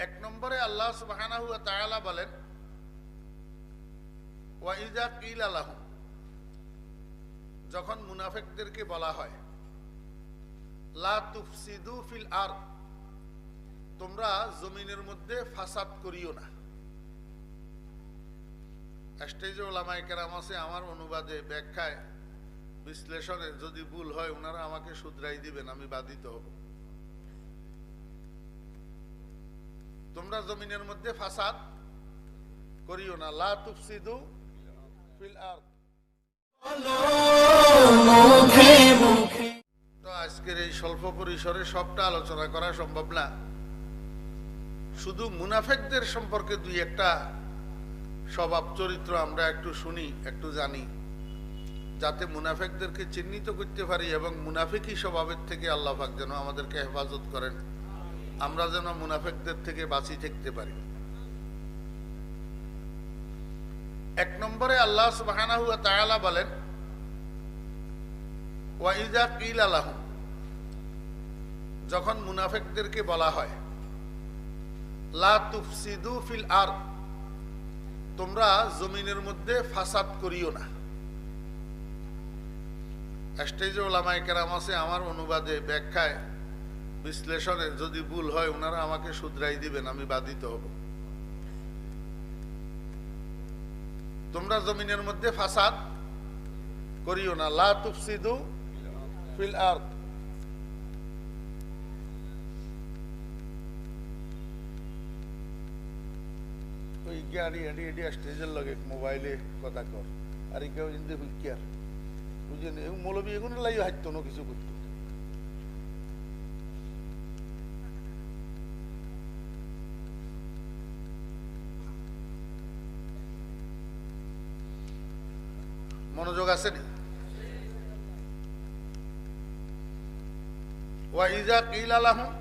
এক নম্বরে আল্লাহ সুবহানাহু ওয়া তাআলা বলেন, ওয়া ইযা কিলা লাহুম, যখন মুনাফিকদেরকে বলা হয়, লা তুফসিদু ফিল আরদ, তোমরা জমিনের মধ্যে ফাসাদ করিও না। স্টেজে ওলামায়ে কেরাম আছে, আমার অনুবাদে, ব্যাখ্যায়, বিশ্লেষণে যদি ভুল হয় ওনারা আমাকে শুধরাই দিবেন, আমি বাধিত হব। তোমরা জমিনের মধ্যে ফাসাদ করিও না, লা তুফসিদু ফিল আরদ। তো আজকের এই স্বল্প পরিসরে সবটা আলোচনা করা সম্ভব না। শুধু মুনাফিকদের সম্পর্কে দুই একটা স্বভাব চরিত্র আমরা একটু শুনি, একটু জানি, যাতে মুনাফিকদেরকে চিহ্নিত করতে পারি এবং মুনাফিকি স্বভাবের থেকে আল্লাহ পাক যেন আমাদেরকে হেফাজত করেন, আমরা যেন মুনাফিকদের থেকে বাঁচি থাকতে পারি। এক নম্বরে আল্লাহ সুবহানাহু ওয়া তাআলা বলেন, ওয়া ইযা কিলা লাহুম, যখন মুনাফিকদেরকে বলা হয়, লা তুফসিদু ফিল আরদ, তোমরা জমিনের মধ্যে ফাসাদ করিও না। স্টেজে ওলামায়ে কেরাম আছে, আমার অনুবাদে, ব্যাখ্যায়, বিশ্লেষণে যদি ভুল হয় ওনারা আমাকে শুধরাই দিবেন, আমি বাধিত হব। তোমরা জমিনের মধ্যে ফাসাদ করিও না, লা তুফসিদু ফিল আরদ। ওই গাড়ি এডি এডি স্টেজের লগে মোবাইলে কথা কর, আর কেউ যদি হুইকিয়ার বুঝেন, মৌলবী এগুলো লাই হাঁটতো না, কিছু করতো। মনোযোগ আছে নি? ওয়া ইযা কিলা লাহুম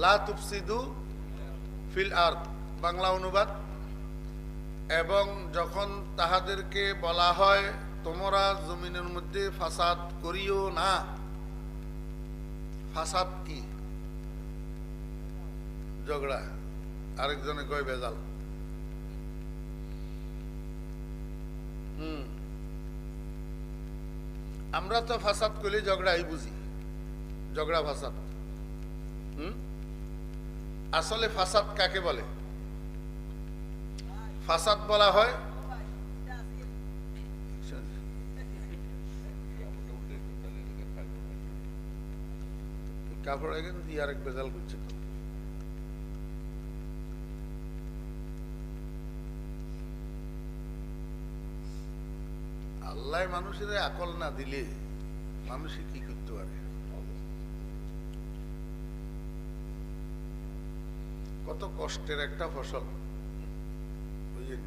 লা তুফসিদু ফিল আরদ, বাংলা অনুবাদ। এবং যখন তাহাদেরকে বলা হয় তোমরা জমিনের মধ্যে ফাসাদ করিও না। ফাসাদ কি? ঝগড়া, আরেকজনে কয় বেজাল। আমরা তো ফাসাদ করলে ঝগড়াই বুঝি, ঝগড়া ফাসাদ। আসলে ফাসাদ কাকে বলে? ফাসাদ বলা হয় কাপড় এখন দিয়ে আরেক বেজাল করছে। আল্লাহ মানুষের আকল না দিলে মানুষই কি করতে পারে? কত কষ্টের একটা ফসল, বুঝলেন?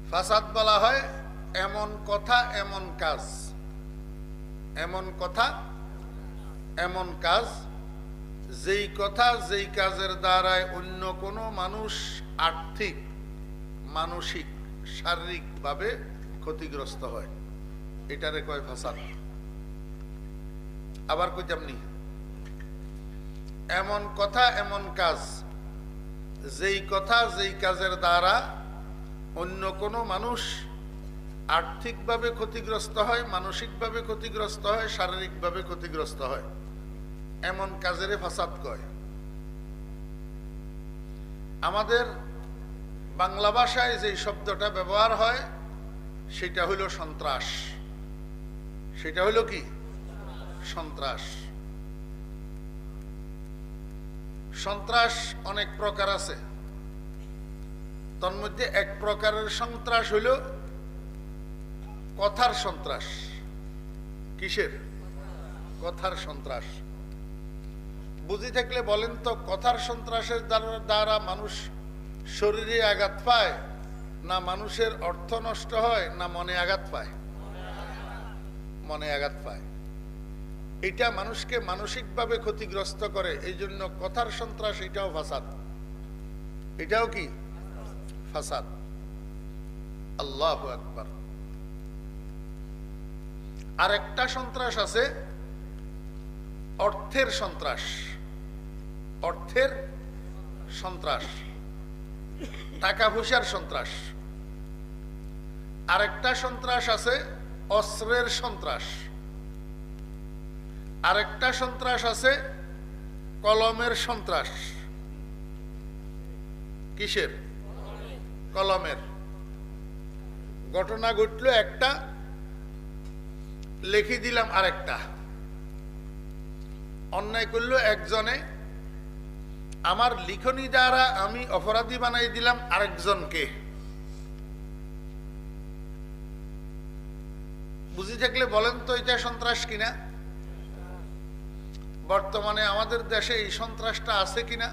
ফাসাদ বলা হয় এমন কথা এমন কাজ, এমন কথা এমন কাজ, যেই কথা যেই কাজের দ্বারায় অন্য কোনো মানুষ আর্থিক, মানসিক, শারীরিক ভাবে ক্ষতিগ্রস্ত হয়, এটারে কয় ফাসাদ। আবার কই যেমনি, এমন কথা এমন কাজ, যেই কথা যেই কাজের দ্বারা অন্য কোনো মানুষ আর্থিকভাবে ক্ষতিগ্রস্ত হয়, মানসিকভাবে ক্ষতিগ্রস্ত হয়, শারীরিকভাবে ক্ষতিগ্রস্ত হয়, এমন কাজের ফাসাদ কয়। আমাদের বাংলা ভাষায় যে শব্দটা ব্যবহার হয় সেটা হইল সন্ত্রাস। সেটা হইল কি? সন্ত্রাস। সন্ত্রাস অনেক প্রকার আছে, তার মধ্যে এক প্রকারের সন্ত্রাস হইল কথার সন্ত্রাস। কিসের? কথার সন্ত্রাস। বুঝি থাকলে বলেন তো, কথার সন্ত্রাসের দ্বারা মানুষ শরীরে আঘাত পায়, না মানুষের অর্থ নষ্ট হয়, না মনে আঘাত পায়? মনে আঘাত পায়। এটা মানুষকে মানসিকভাবে ক্ষতিগ্রস্ত করে, এই জন্য কথার সন্ত্রাস, এটাও ফাসাদ। এটাও কি? ফাসাদ। আল্লাহু আকবার। আরেকটা সন্ত্রাস আছে অর্থের সন্ত্রাস। অর্থের সন্ত্রাস, টাকা পয়সার সন্ত্রাস। আরেকটা সন্ত্রাস আছে অস্ত্রের সন্ত্রাস। আরেকটা সন্ত্রাস আছে কলমের সন্ত্রাস। কিসের? কলমের। ঘটনা ঘটলো একটা, লিখে দিলাম আরেকটা। অন্যায় করলো একজনে, আমার লিখনি দ্বারা আমি অপরাধী বানাই দিলাম আরেকজনকে। বুঝি থাকলে বলেন তো এটা সন্ত্রাস কিনা? বর্তমানে আমাদের দেশে এই সন্ত্রাসটা আছে কিনা?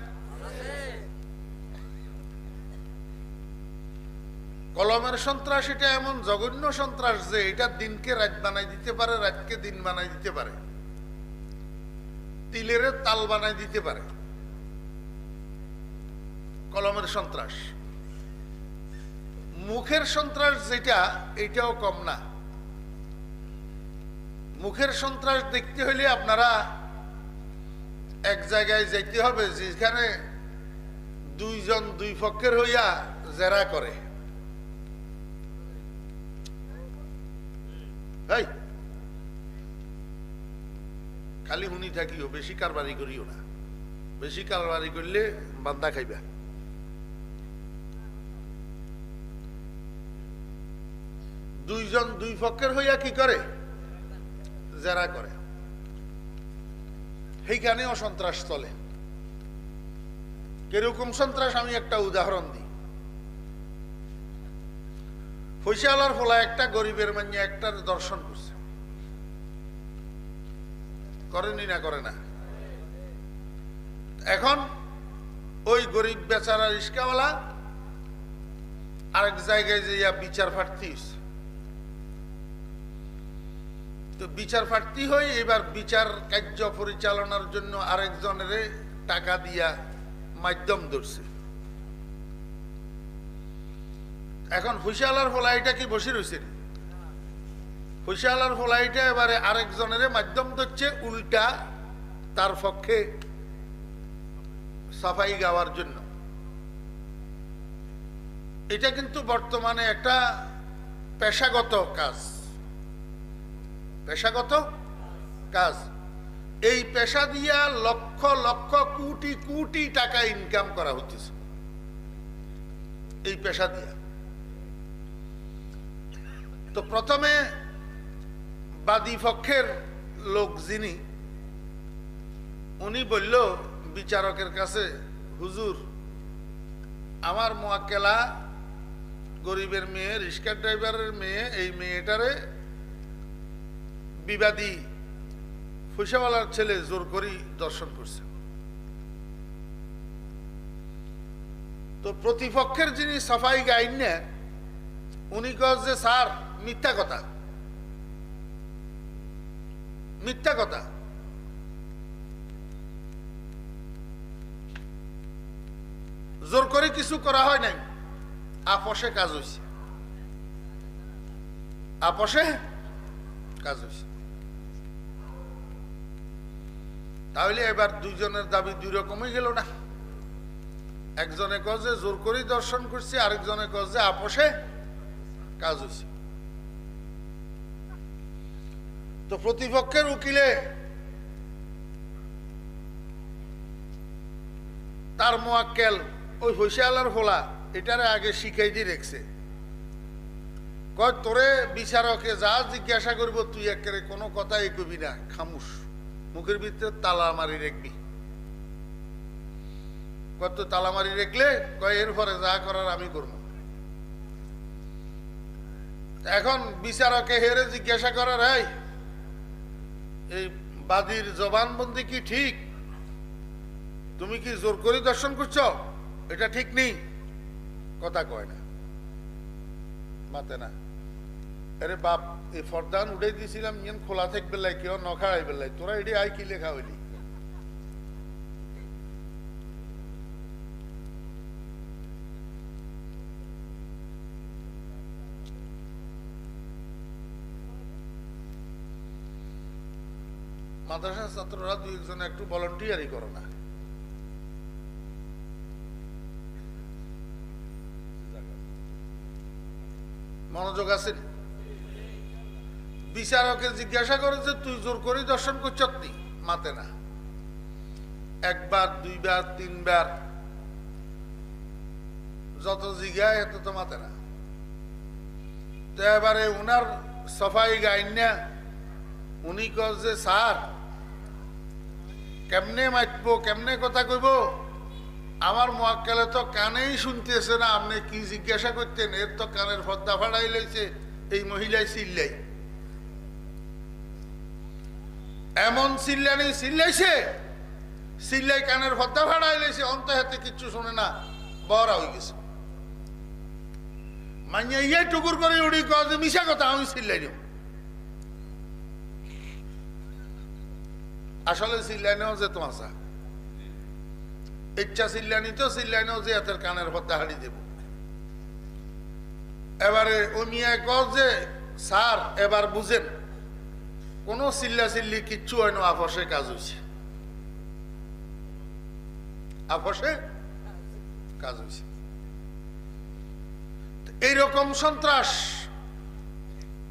কলমের সন্ত্রাস এটা এমন জঘন্য সন্ত্রাস যে এটা দিনকে রাত বানাই দিতে পারে, রাতকে দিন বানাই দিতে পারে, তিলের তাল বানাই দিতে পারে। কলমের সন্ত্রাস। মুখের সন্ত্রাস যেটা, এটাও কম না। মুখের সন্ত্রাস দেখতে হলে আপনারা এক জায়গায় যাইতে হবে যেখানে দুইজন দুই পক্ষের হইয়া জেরা করে। খালি হুনি থাকিও, বেশি কারবারি করিও না। বেশি কারবারি করলে বান্দা খাইবা। দুইজন দুই পক্ষের হইয়া কি করে? জেরা করে। সেইখানেও সন্ত্রাস চলে। কিরকম সন্ত্রাস? আমি একটা উদাহরণ দিই। পয়সাওয়ালার ফলা একটা গরিবের মান্য একটার দর্শন করছে, করেনি না? করে না? এখন ওই গরিব বেচারা রিস্কাওয়ালা আরেক জায়গায় যাইয়া বিচার প্রার্থী হয়েছে। তো বিচার প্রার্থী হয়ে এবার বিচার কার্য পরিচালনার জন্য আরেকজনের টাকা দিয়া মাধ্যম ধরছে। এখন হুইশালার ফলাইটা কি বসে রয়েছে? হুইশালার ফলাইটা এবারে আরেকজনের মাধ্যম ধরছে উল্টা তার পক্ষে সাফাই গাওয়ার জন্য। এটা কিন্তু বর্তমানে একটা পেশাগত কাজ। পেশাগত কাজ। এই পেশা দিয়া লক্ষ লক্ষ কোটি কোটি টাকা ইনকাম করা হচ্ছে এই পেশা দিয়া। তো প্রথমে বাদী পক্ষের লোক যিনি, উনি বলল বিচারকের কাছে, হুজুর আমার মোয়াক্কেলা গরিবের মেয়ে, রিক্সা ড্রাইভারের মেয়ে, এই মেয়েটারে বিবাদী পয়সাওয়ালার ছেলে জোর করি দর্শন করছে। তো প্রতিপক্ষের যিনি সাফাই গাইন না, উনি কয় যে স্যার মিথ্যা কথা, মিথ্যা কথা। জোর করে কিছু করা হয় নাই, আপসে কাজ হয়েছে, আপসে কাজ হয়েছে। তাহলে এবার দুইজনের দাবি দুই রকমই গেল না? একজনে কয় যে জোর করে দর্শন করছে, আরেকজনে কয় যে আপসে কাজ হয়েছে। তো প্রতিপক্ষের উকিলে তার মোয়াক্কেল ওই হইসালার ফোলা এটারে আগে শিখাই দিয়ে রেখছে। কয় তোরে বিচারকে যা জিজ্ঞাসা করবো তুই একেবারে কোনো কথাই কবি না, খামুশ, মুখের ভিতরে তালা মারি রাখবি। কত তালা মারি রাখলে কয় এর পরে যা করার আমি করব। এখন বিচারকে হেরে জিজ্ঞাসা করার, এই বাদীর জবানবন্দি কি ঠিক? তুমি কি জোর করে দর্শন করছো? এটা ঠিক নেই। কথা কয় না, মাতে না। আরে বাপ, এই ফরদান উঠে দিয়েছিলাম ইয়েন খোলা থাকবে লাই, কেউ নখাড়াই বেলাই, তোরা এটি আই কি লেখা হইলি? মাদ্রাসার ছাত্ররা দুই একজন একটু ভলান্টিয়ারই করো না। মনোযোগ আছেন? বিচারকে জিজ্ঞাসা করে যে তুই জোর করে দর্শন করছতি, মাতে না। একবার, দুইবার, তিনবার, যত জিজ্ঞায় এত তো মাতে না। তো এবারে উনার সফাই গাইন না, উনি কয় যে স্যার কেমনে মাতবো, কেমনে কথা কইব, আমার মোয়াক্কেলে তো কানেই শুনতেছে না, আপনি কি জিজ্ঞাসা করতেন, এর তো কানের পর্দা ফাড়াই লাইছে এই মহিলাই চিল্লাই। এমন চিল্লানি চিল্লাইছে, চিল্লাই কানের পর্দা ফাড়াই লাইছে, অন্ত হাতে কিচ্ছু শোনে না, বড়া হয়ে গেছে। মাইয়া ইয়ে টুকুর করে উড়ি কয় যে মিশা কথা, আমি চিল্লাই নিব। আসলে চিল্লাইনেও যে তোমাশা, ইচ্ছা চিল্লানি তো চিল্লাইনেও যে হাতের কানের পর্দা হারিয়ে দেব। এবারে ও মিয়া কয় যে স্যার এবার বুঝেন, কোন চিল্লা চিল্লি কিচ্ছু হয় না, আপসে কাজ হয়েছে, আপসে কাজ হয়েছে। এইরকম সন্ত্রাস,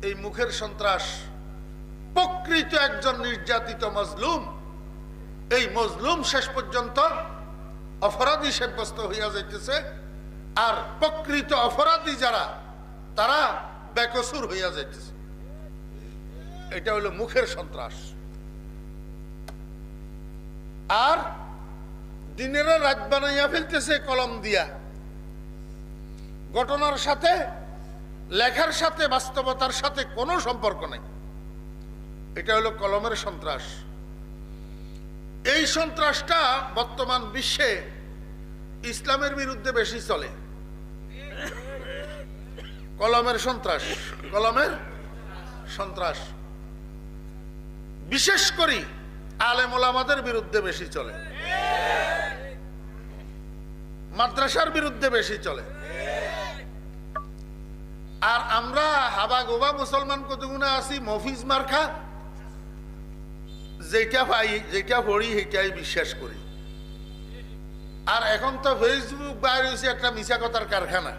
এই মুখের সন্ত্রাস, প্রকৃত একজন নির্যাতিত মজলুম, এই মজলুম শেষ পর্যন্ত অপরাধী সাব্যস্ত হইয়া যাইতেছে, আর প্রকৃত অপরাধী যারা তারা বেকসুর হইয়া যাইতেছে। এটা হলো মুখের সন্ত্রাস। আর দিনের রাত বানাইয়া ফেলতেছে কলম দিয়া। ঘটনার সাথে, লেখার সাথে, বাস্তবতার সাথে কোনো সম্পর্ক নাই। এটা হলো কলমের সন্ত্রাস। এই সন্ত্রাসটা বর্তমান বিশ্বে ইসলামের বিরুদ্ধে বেশি চলে। কলমের সন্ত্রাস, কলমের সন্ত্রাস বিশেষ করে আলেম ওলামাদের বিরুদ্ধে বেশি চলে, মাদ্রাসার বিরুদ্ধে বেশি চলে। আর আমরা হাবা গোবা মুসলমান কতগুনা আছি মফিজ মার্কা, যেটা পাই যেটা পড়ি সেটাই বিশ্বাস করি। আর এখন তো ফেসবুক বাইরে হয়েছে একটা মিছা কথার কারখানা।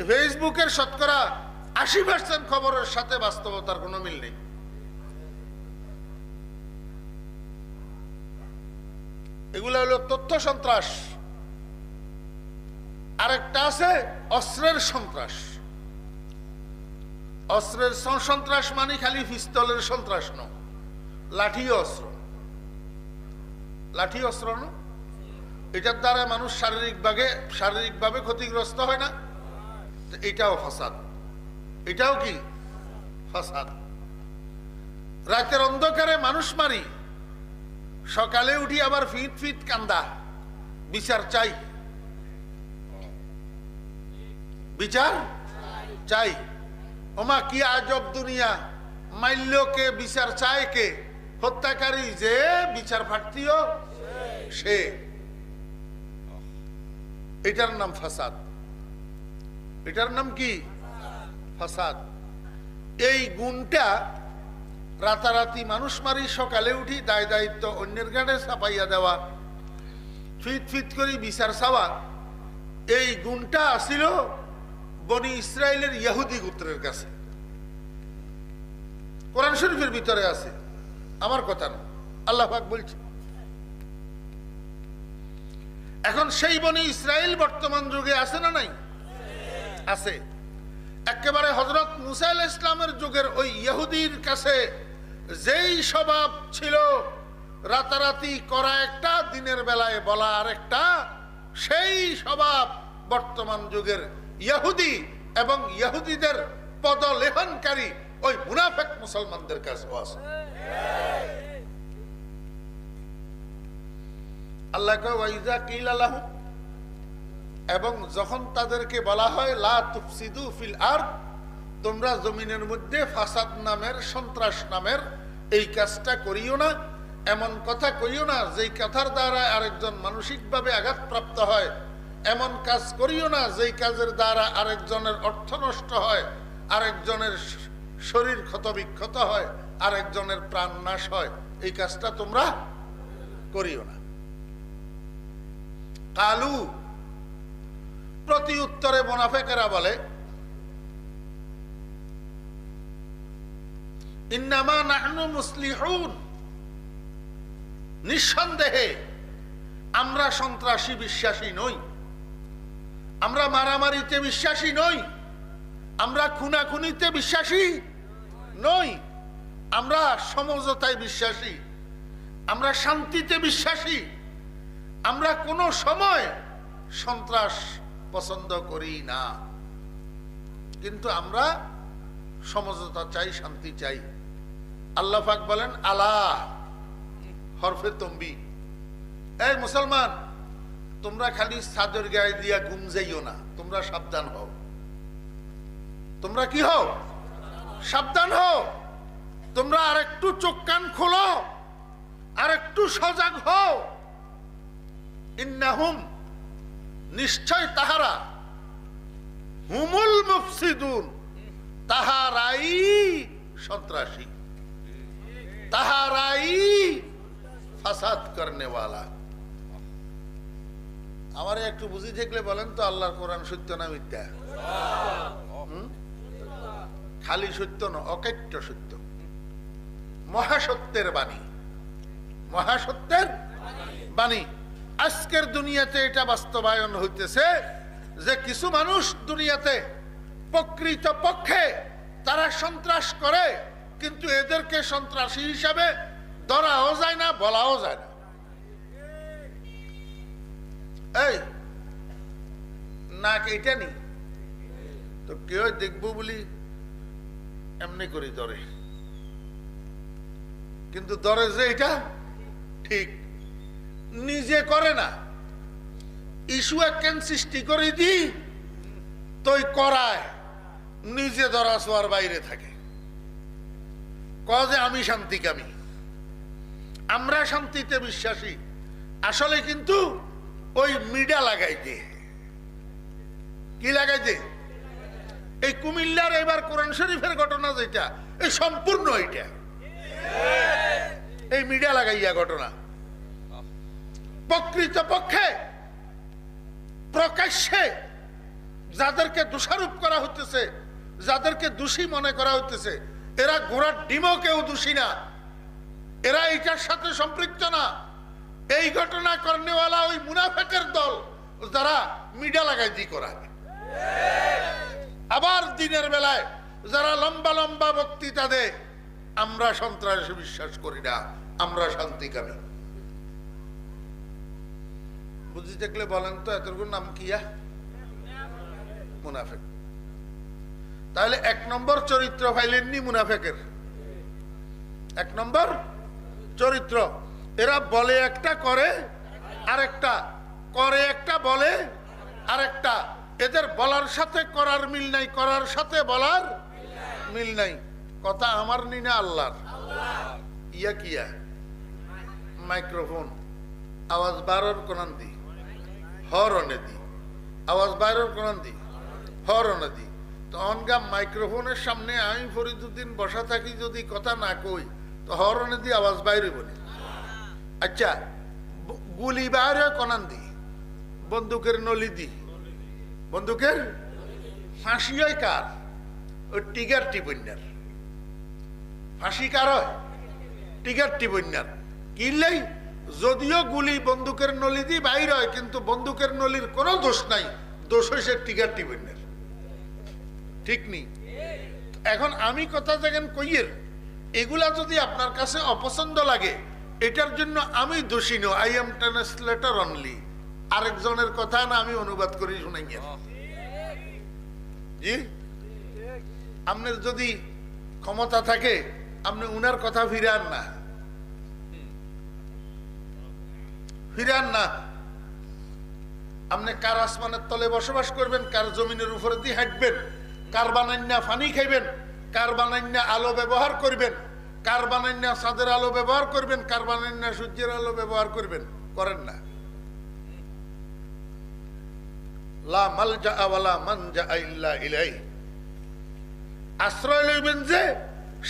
ফেসবুকের শতকরা 80% খবরের সাথে বাস্তবতার কোনো মিল নেই। এগুলো হলো তথ্য সন্ত্রাস। আরেকটা আছে অস্ত্রের সন্ত্রাস। অস্ত্রের সন্ত্রাস মানে খালি পিস্তলের সন্ত্রাস নয়, লাঠি অস্ত্র। লাঠি অস্ত্র না, এটার দ্বারা মানুষ শারীরিকভাবে ক্ষতিগ্রস্ত হয় না, এটাও ফাসাদ। এটাও কি ফাসাদ। রাতের অন্ধকারে মানুষ মারি, সকালে উঠি আবার ফিট ফিট কান্দা, বিচার চাই, বিচার চাই। ওমা কি আজব দুনিয়া, মাল্য কে বিচার চায় কে, হত্যাকারী যে বিচার প্রার্থীও সে। এটার নাম ফাসাদ। এটার নাম কি ফাসাদ। এই গুণটা রাতারাতি মানুষ মারি, সকালে উঠি দায় দায়িত্ব অন্যের ঘাড়ে চাপাইয়া দেওয়া, ফিট ফিট করে বিচার চাওয়া, এই গুণটা আসিল বনি ইসরায়েলের ইহুদি গোত্রের কাছে। কোরআন শরীফের ভিতরে আছে, আমার কথা না, আল্লাহ পাক বলছে। এখন সেই বনি ইসরায়েল বর্তমান যুগে আছে না নাই? আছে। একেবারে হযরত মুসা আলাইহিস সালামের যুগের ওই ইহুদির কাছে যেই স্বভাব ছিল, রাতারাতি করা একটা, দিনের বেলায় বলা আরেকটা, সেই স্বভাব বর্তমান যুগের ইহুদি এবং ইহুদিদের পদলেহনকারী ওই মুনাফিক মুসলমানদের কাছে আছে। আল্লাহ কয় ওয়াইজা কিলা লাহুম, এবং যখন তাদেরকে বলা হয় লা তুফসিদু ফিল আরদ, তোমরা জমিনের মধ্যে ফাসাদ নামের, সন্ত্রাস নামের এই কাজটা করিও না, এমন কথা কইও না যেই কথার দ্বারা আরেকজন মানসিকভাবে আঘাতপ্রাপ্ত হয়, এমন কাজ করিও না যেই কাজের দ্বারা আরেকজনের অর্থ নষ্ট হয়, আরেকজনের শরীর ক্ষত বিক্ষত হয়, আরেকজনের প্রাণ নাশ হয়, এই কাজটা তোমরা করিও না। কালু, প্রতি উত্তরে মুনাফিকেরা বলে, ইন্নামা নাহনু মুসলিহুন, নিঃসন্দেহে আমরা সন্ত্রাসী বিশ্বাসী নই, আমরা মারামারিতে বিশ্বাসী নই, আমরা খুনাখুনিতে বিশ্বাসী নই, আমরা সমঝোতায় বিশ্বাসী, আমরা শান্তিতে বিশ্বাসী, আমরা কোনো সময় সন্ত্রাস পছন্দ করি না, কিন্তু আমরা সমঝোতা চাই, শান্তি চাই। আল্লাহ পাক বলেন আলা হরফে তম্বি, এই মুসলমান, তোমরা খালি চাদর গায়ে দিয়া ঘুম যাইও না, তোমরা সাবধান হও। তোমরা কি হও? সাবধান হও। তোমরা আরেকটু চোখ কান খোলো, আরেকটু সজাগ হও। ইন্নাহুম, নিশ্চয় তাহারা, হুমুল মুফসিদুন, তাহারাই সন্ত্রাসী, তাহারাই ফাসাদ করনেওয়ালা। আমারে একটু বুঝি থাকলে বলেন তো, আল্লাহর কোরআন সত্য না মিথ্যা? খালি সত্য না, অকাট্য সত্য, মহাসত্যের বাণী, মহাসত্যের বাণী। আজকের দুনিয়াতে এটা বাস্তবায়ন হইতেছে যে কিছু মানুষ দুনিয়াতে প্রকৃত পক্ষে তারা সন্ত্রাস করে, কিন্তু এদেরকে সন্ত্রাসী হিসাবে ধরাও যায় না, বলাও যায় না। এই নাক এইটা নি তো কেউ দেখবো বলি এমনি করে ধরে, কিন্তু ধরে যে এটা ঠিক, নিজে করে না। ইস্যু একখান সৃষ্টি করে দি তৈ করায়, নিজে ধরা ছোঁয়ার বাইরে থাকে, কয়ে আমি শান্তিকামী, আমরা শান্তিতে বিশ্বাসী। আসলে কিন্তু ওই মিডা লাগাই দে, কি লাগাই দে? এই কুমিল্লার এবার কোরআন শরীফের ঘটনা যেটা, এই সম্পূর্ণ এটা এই মিডিয়া লাগাইয়া ঘটনা। প্রকৃত পক্ষে প্রকাশ্যে যাদেরকে দোষারোপ করা হইতেছে, যাদেরকে দোষী মনে করা হইতেছে, এরা ঘোড়ার ডিমও কেউ দোষী না, এরা এটার সাথে সম্পৃক্ত না। এই ঘটনা করনেওয়ালা ওই মুনাফিকের দল, যারা মিডিয়া লাগাই দি করা। আবার দিনের বেলায় যারা লম্বা লম্বা বক্তৃতা দেয়, আমরা সন্ত্রাসে বিশ্বাস করি না, আমরা শান্তিকামী। বুঝি দেখলে বলেন তো এতটুকু নাম কিয়া? মুনাফিক। তাহলে এক নম্বর চরিত্র ফাইলেননি মুনাফিকের, এক নম্বর চরিত্র। এরা বলে একটা, করে আরেকটা, করে একটা বলে আরেকটা। এদের বলার সাথে করার মিল নাই, করার সাথে বলার মিল নাই। কথা আমার নি না আল্লাহর। ইয়া কিয়া মাইক্রোফোন আওয়াজ বারোর কোনান দি, হরনে দি, আওয়াজ বারোর কোনান দি, হরনে দি। তো অনগা মাইক্রোফোনের সামনে আমি ফরিদুদ্দিন বসা থাকি, যদি কথা না কই তো হরনে দি আওয়াজ বাইরে বলি। আচ্ছা, গুলি বাইরে কোনান দি, বন্দুকের নলি দি, বন্দুকের ফাঁসি হয় কার? ওই টিগার টিপন্যার ফাঁসি কার হয়? টিগার টিপন্যার। কিনলেই যদিও গুলি বন্দুকের নলি দিয়ে বাইর হয়, কিন্তু বন্দুকের নলির কোনো দোষ নাই, দোষ হয়েছে টিগার টিপন্যার। ঠিক নেই? এখন আমি কথা দেখেন কইয়ের, এগুলা যদি আপনার কাছে অপছন্দ লাগে, এটার জন্য আমি দোষী নই, আই এম ট্রান্সলেটর অনলি। আরেকজনের কথা না আমি অনুবাদ করি শুনাইয়া। জি, আপনার যদি ক্ষমতা থাকে আপনি উনার কথা ফিরান না, ফিরান না। আপনি কার আসমানের তলে বসবাস করবেন, কার জমিনের উপরে দিয়ে হাঁটবেন, কার বানান্যা পানি খাইবেন, কার বানান্যা আলো ব্যবহার করবেন, কার বানান্যা চাঁদের আলো ব্যবহার করবেন, কার বানান্যা সূর্যের আলো ব্যবহার করবেন, করেন না। লা মালজা ওয়ালা মানজা ইল্লা ইলাইহি। আশ্রয় লইবেন যে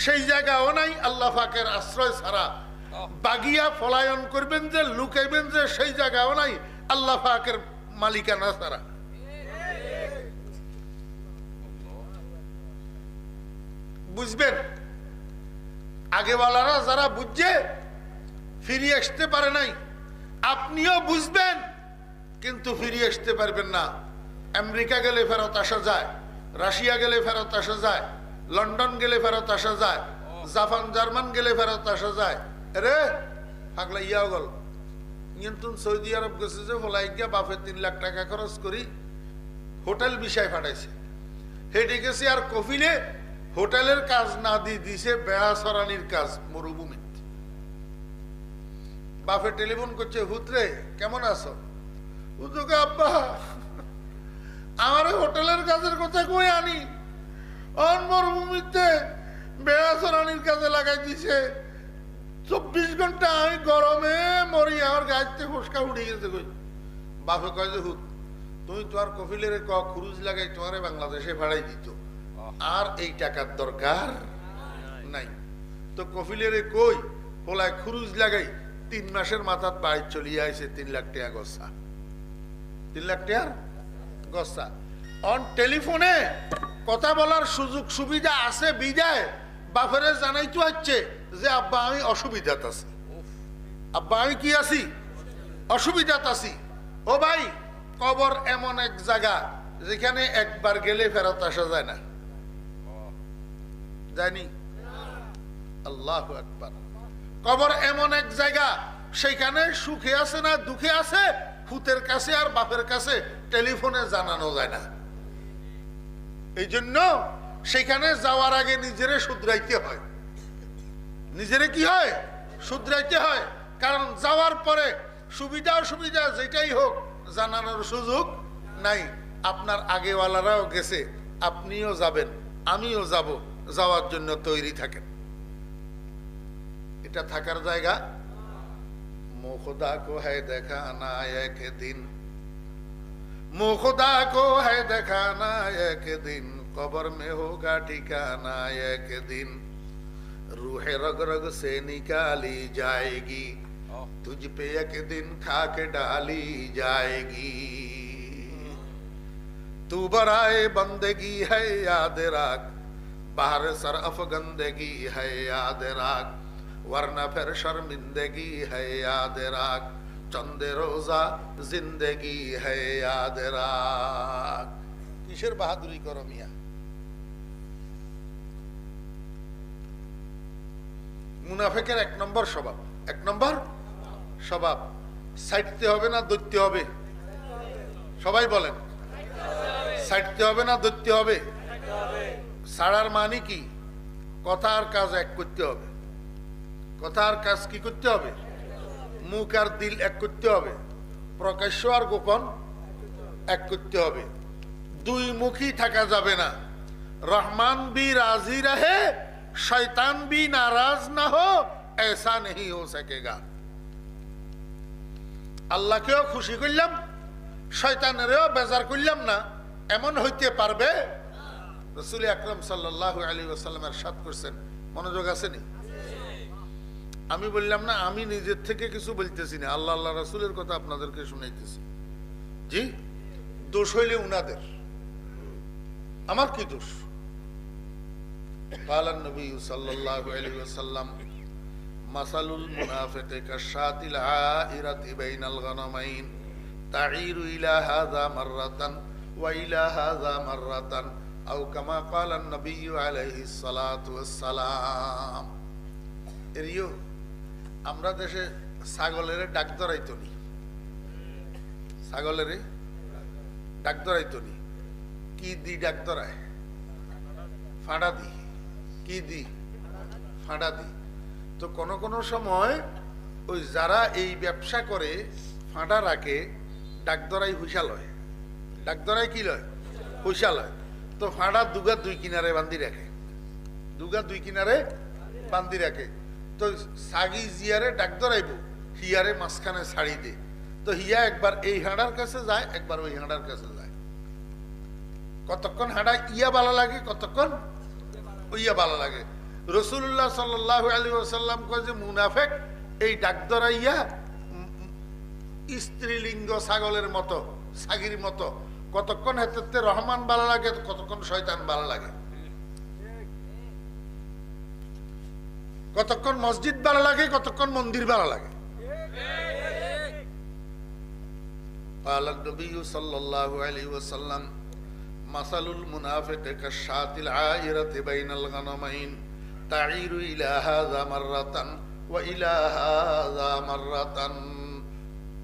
সেই জায়গাও নাই আল্লাহ পাকের আশ্রয় ছাড়া। বাগিয়া পলায়ন করবেন যে, লুকাইবেন যে, সেই জায়গাও নাই আল্লাহ পাকের মালিকানা ছাড়া। বুঝবেন, আগেওয়ালারা যারা বুঝছে ফিরিয়ে আসতে পারে নাই, আপনিও বুঝবেন কিন্তু ফিরিয়ে আসতে পারবেন না। আমেরিকা গেলে ফেরত আসা যায়, রাশিয়া গেলে ফেরত আসা যায়, লন্ডন গেলে ফেরত আসা যায়, জাপান জার্মান গেলে ফেরত আসা যায়। রে পাগলা ইয়া গল কিন্তু সৌদি আরব গেছে যে ফলাই গিয়া বাপে 3 লাখ টাকা খরচ করি হোটেল বিষয় পাঠাইছে, হেঁটে গেছে আর কফিলে হোটেলের কাজ না দিয়ে দিছে বেড়া সরানির কাজ মরুভূমি। বাপে টেলিফোন করছে, হুতরে কেমন আছো? হুতুকে আব্বা আমার হোটেলের কাজের কথা কই আনি, অন মরুভূমিতে বেড়া সরানির কাজে লাগাই দিছে। 24 ঘন্টা আমি গরমে মরি, আমার গাছতে ফসকা উঠে গেছে। কই বাপে কয় যে হুত তুমি তোমার কফিলের খুরুজ লাগাই তোমারে বাংলাদেশে ভাড়াই দিত, আর এই টাকার দরকার নাই। তো কফিলের কই পোলায় খুরুজ লাগাই 3 মাসের মাথার বাড়ি চলিয়ে আইছে 3 লাখ টাকা গসা, 3 লাখ টাকার গসা। অন টেলিফোনে কথা বলার সুযোগ সুবিধা আছে বিদায় বাপেরে জানাইতে হচ্ছে যে আব্বা আমি অসুবিধাত আছি, আব্বা আমি কি আছি, অসুবিধাত আছি। ও ভাই, কবর এমন এক জায়গা যেখানে একবার গেলে ফেরত আসা যায় না, জানি আল্লাহু আকবার। কবর এমন এক জায়গা সেখানে সুখে আছে না দুঃখে আছে ভূতের কাছে আর বাপের কাছে টেলিফোনে জানানো যায় না। এই জন্য সেখানে যাওয়ার আগে নিজেরে শুধরাইতে হয়, নিজেরে কি হয়, শুধরাইতে হয়। কারণ যাওয়ার পরে সুবিধা অসুবিধা যেটাই হোক জানানোর সুযোগ নাই। আপনার আগেওয়ালারাও গেছে, আপনিও যাবেন, আমিও যাব, যাওয়ার জন্য তৈরি থাকেন। এটা থাকার জায়গা। মুখদা কো হ্যায় দেখানা একদিন, মুখদা কো হ্যায় দেখানা একদিন, কবর মে হোগা ঠিকানা একদিন, रूहे रग रग से निकाली जाएगी, तुझ पे एक दिन खाक डाली जाएगी, तू बराए बंदगी है याद रख, बाहर सरफ गंदगी है याद रख, वरना फिर शर्मिंदगी है याद रख, चंदे रोजा जिंदगी है याद रख। किशोर बहादुरी करो मिया। মুনাফিকের 1 নম্বর স্বভাব, 1 নম্বর স্বভাব সাইডতে হবে না দৈত্য হবে? সবাই বলেন, সাইডতে হবে না দৈত্য হবে? ছাড়ার মানে কি? কথা আর কাজ এক করতে হবে। কথা আর কাজ কি করতে হবে? মুখ আর দিল এক করতে হবে, প্রকাশ্য আর গোপন এক করতে হবে। দুই মুখী থাকা যাবে না। রহমান भी राजी रहे, शैतान भी नाराज ना हो, ऐसा नहीं हो सकेगा। আল্লাহকেও খুশি করলাম, শয়তানেরও বেজার করলাম না, এমন হইতে পারবে? রাসূল আকরাম সাল্লাল্লাহু আলাইহি ওয়াসাল্লাম ইরশাদ করেছেন, মনোযোগ আছে নি? আমি বললাম না, আমি নিজের থেকে কিছু বলতেছি না, আল্লাহ আল্লাহ রাসূলের কথা আপনাদেরকে শুনাইতেছি। জি, দোষ হইলে উনাদের, আমার কি দোষ? قال النبي صلى الله عليه وسلم مثل المنافق كالشاة العائرة بين الغنمين تعير إلى هذا مرة وإلى هذا مرة أو كما قال النبي عليه الصلاة والسلام। এরিও আমরা দেশে ছাগলের ডাক ধরাইতো নি, ছাগলের ডাক ধরাইতো নি। কি দি ডাক ধরায়? ফাঁড়া দি। কি দি? ফাঁড়া দি। তো কোন কোন সময় ওই যারা এই ব্যবসা করে ফাঁড়া রাখে, ডাক ধরাই হুইসা লয়। ডাক ধরাই কি লয়? হুইসা লয়। তো ফাঁড়া দুগা দুই কিনারে বান্ধি রাখে, দুগা দুই কিনারে বান্ধি রাখে। তো সাগি জিয়ারে ডাক ধরাইব, হিয়ারে মাঝখানে ছাড়ি দে। তো হিয়া একবার এই হাঁড়ার কাছে যায়, একবার ওই হাঁড়ার কাছে যায়। কতক্ষণ হাঁড়া ইয়া ভালো লাগে, কতক্ষণ ইয়া ভালো লাগে। রাসূলুল্লাহ সাল্লাল্লাহু আলাইহি ওয়াসাল্লাম কয় যে মুনাফিক এই ডাক ধরাইয়া স্ত্রীলিঙ্গ ছাগলের মতো, ছাগির মতো, কতক্ষণ হেতে রহমান ভালো লাগে, কতক্ষণ শয়তান ভালো লাগে, কতক্ষণ মসজিদ ভালো লাগে, কতক্ষণ মন্দির ভালো লাগে। قال النبي صلى الله عليه وسلم مثل المنافق كالشاة العائرة بين الغنمين تعير إلى هذا مرة وإلى هذا مرة।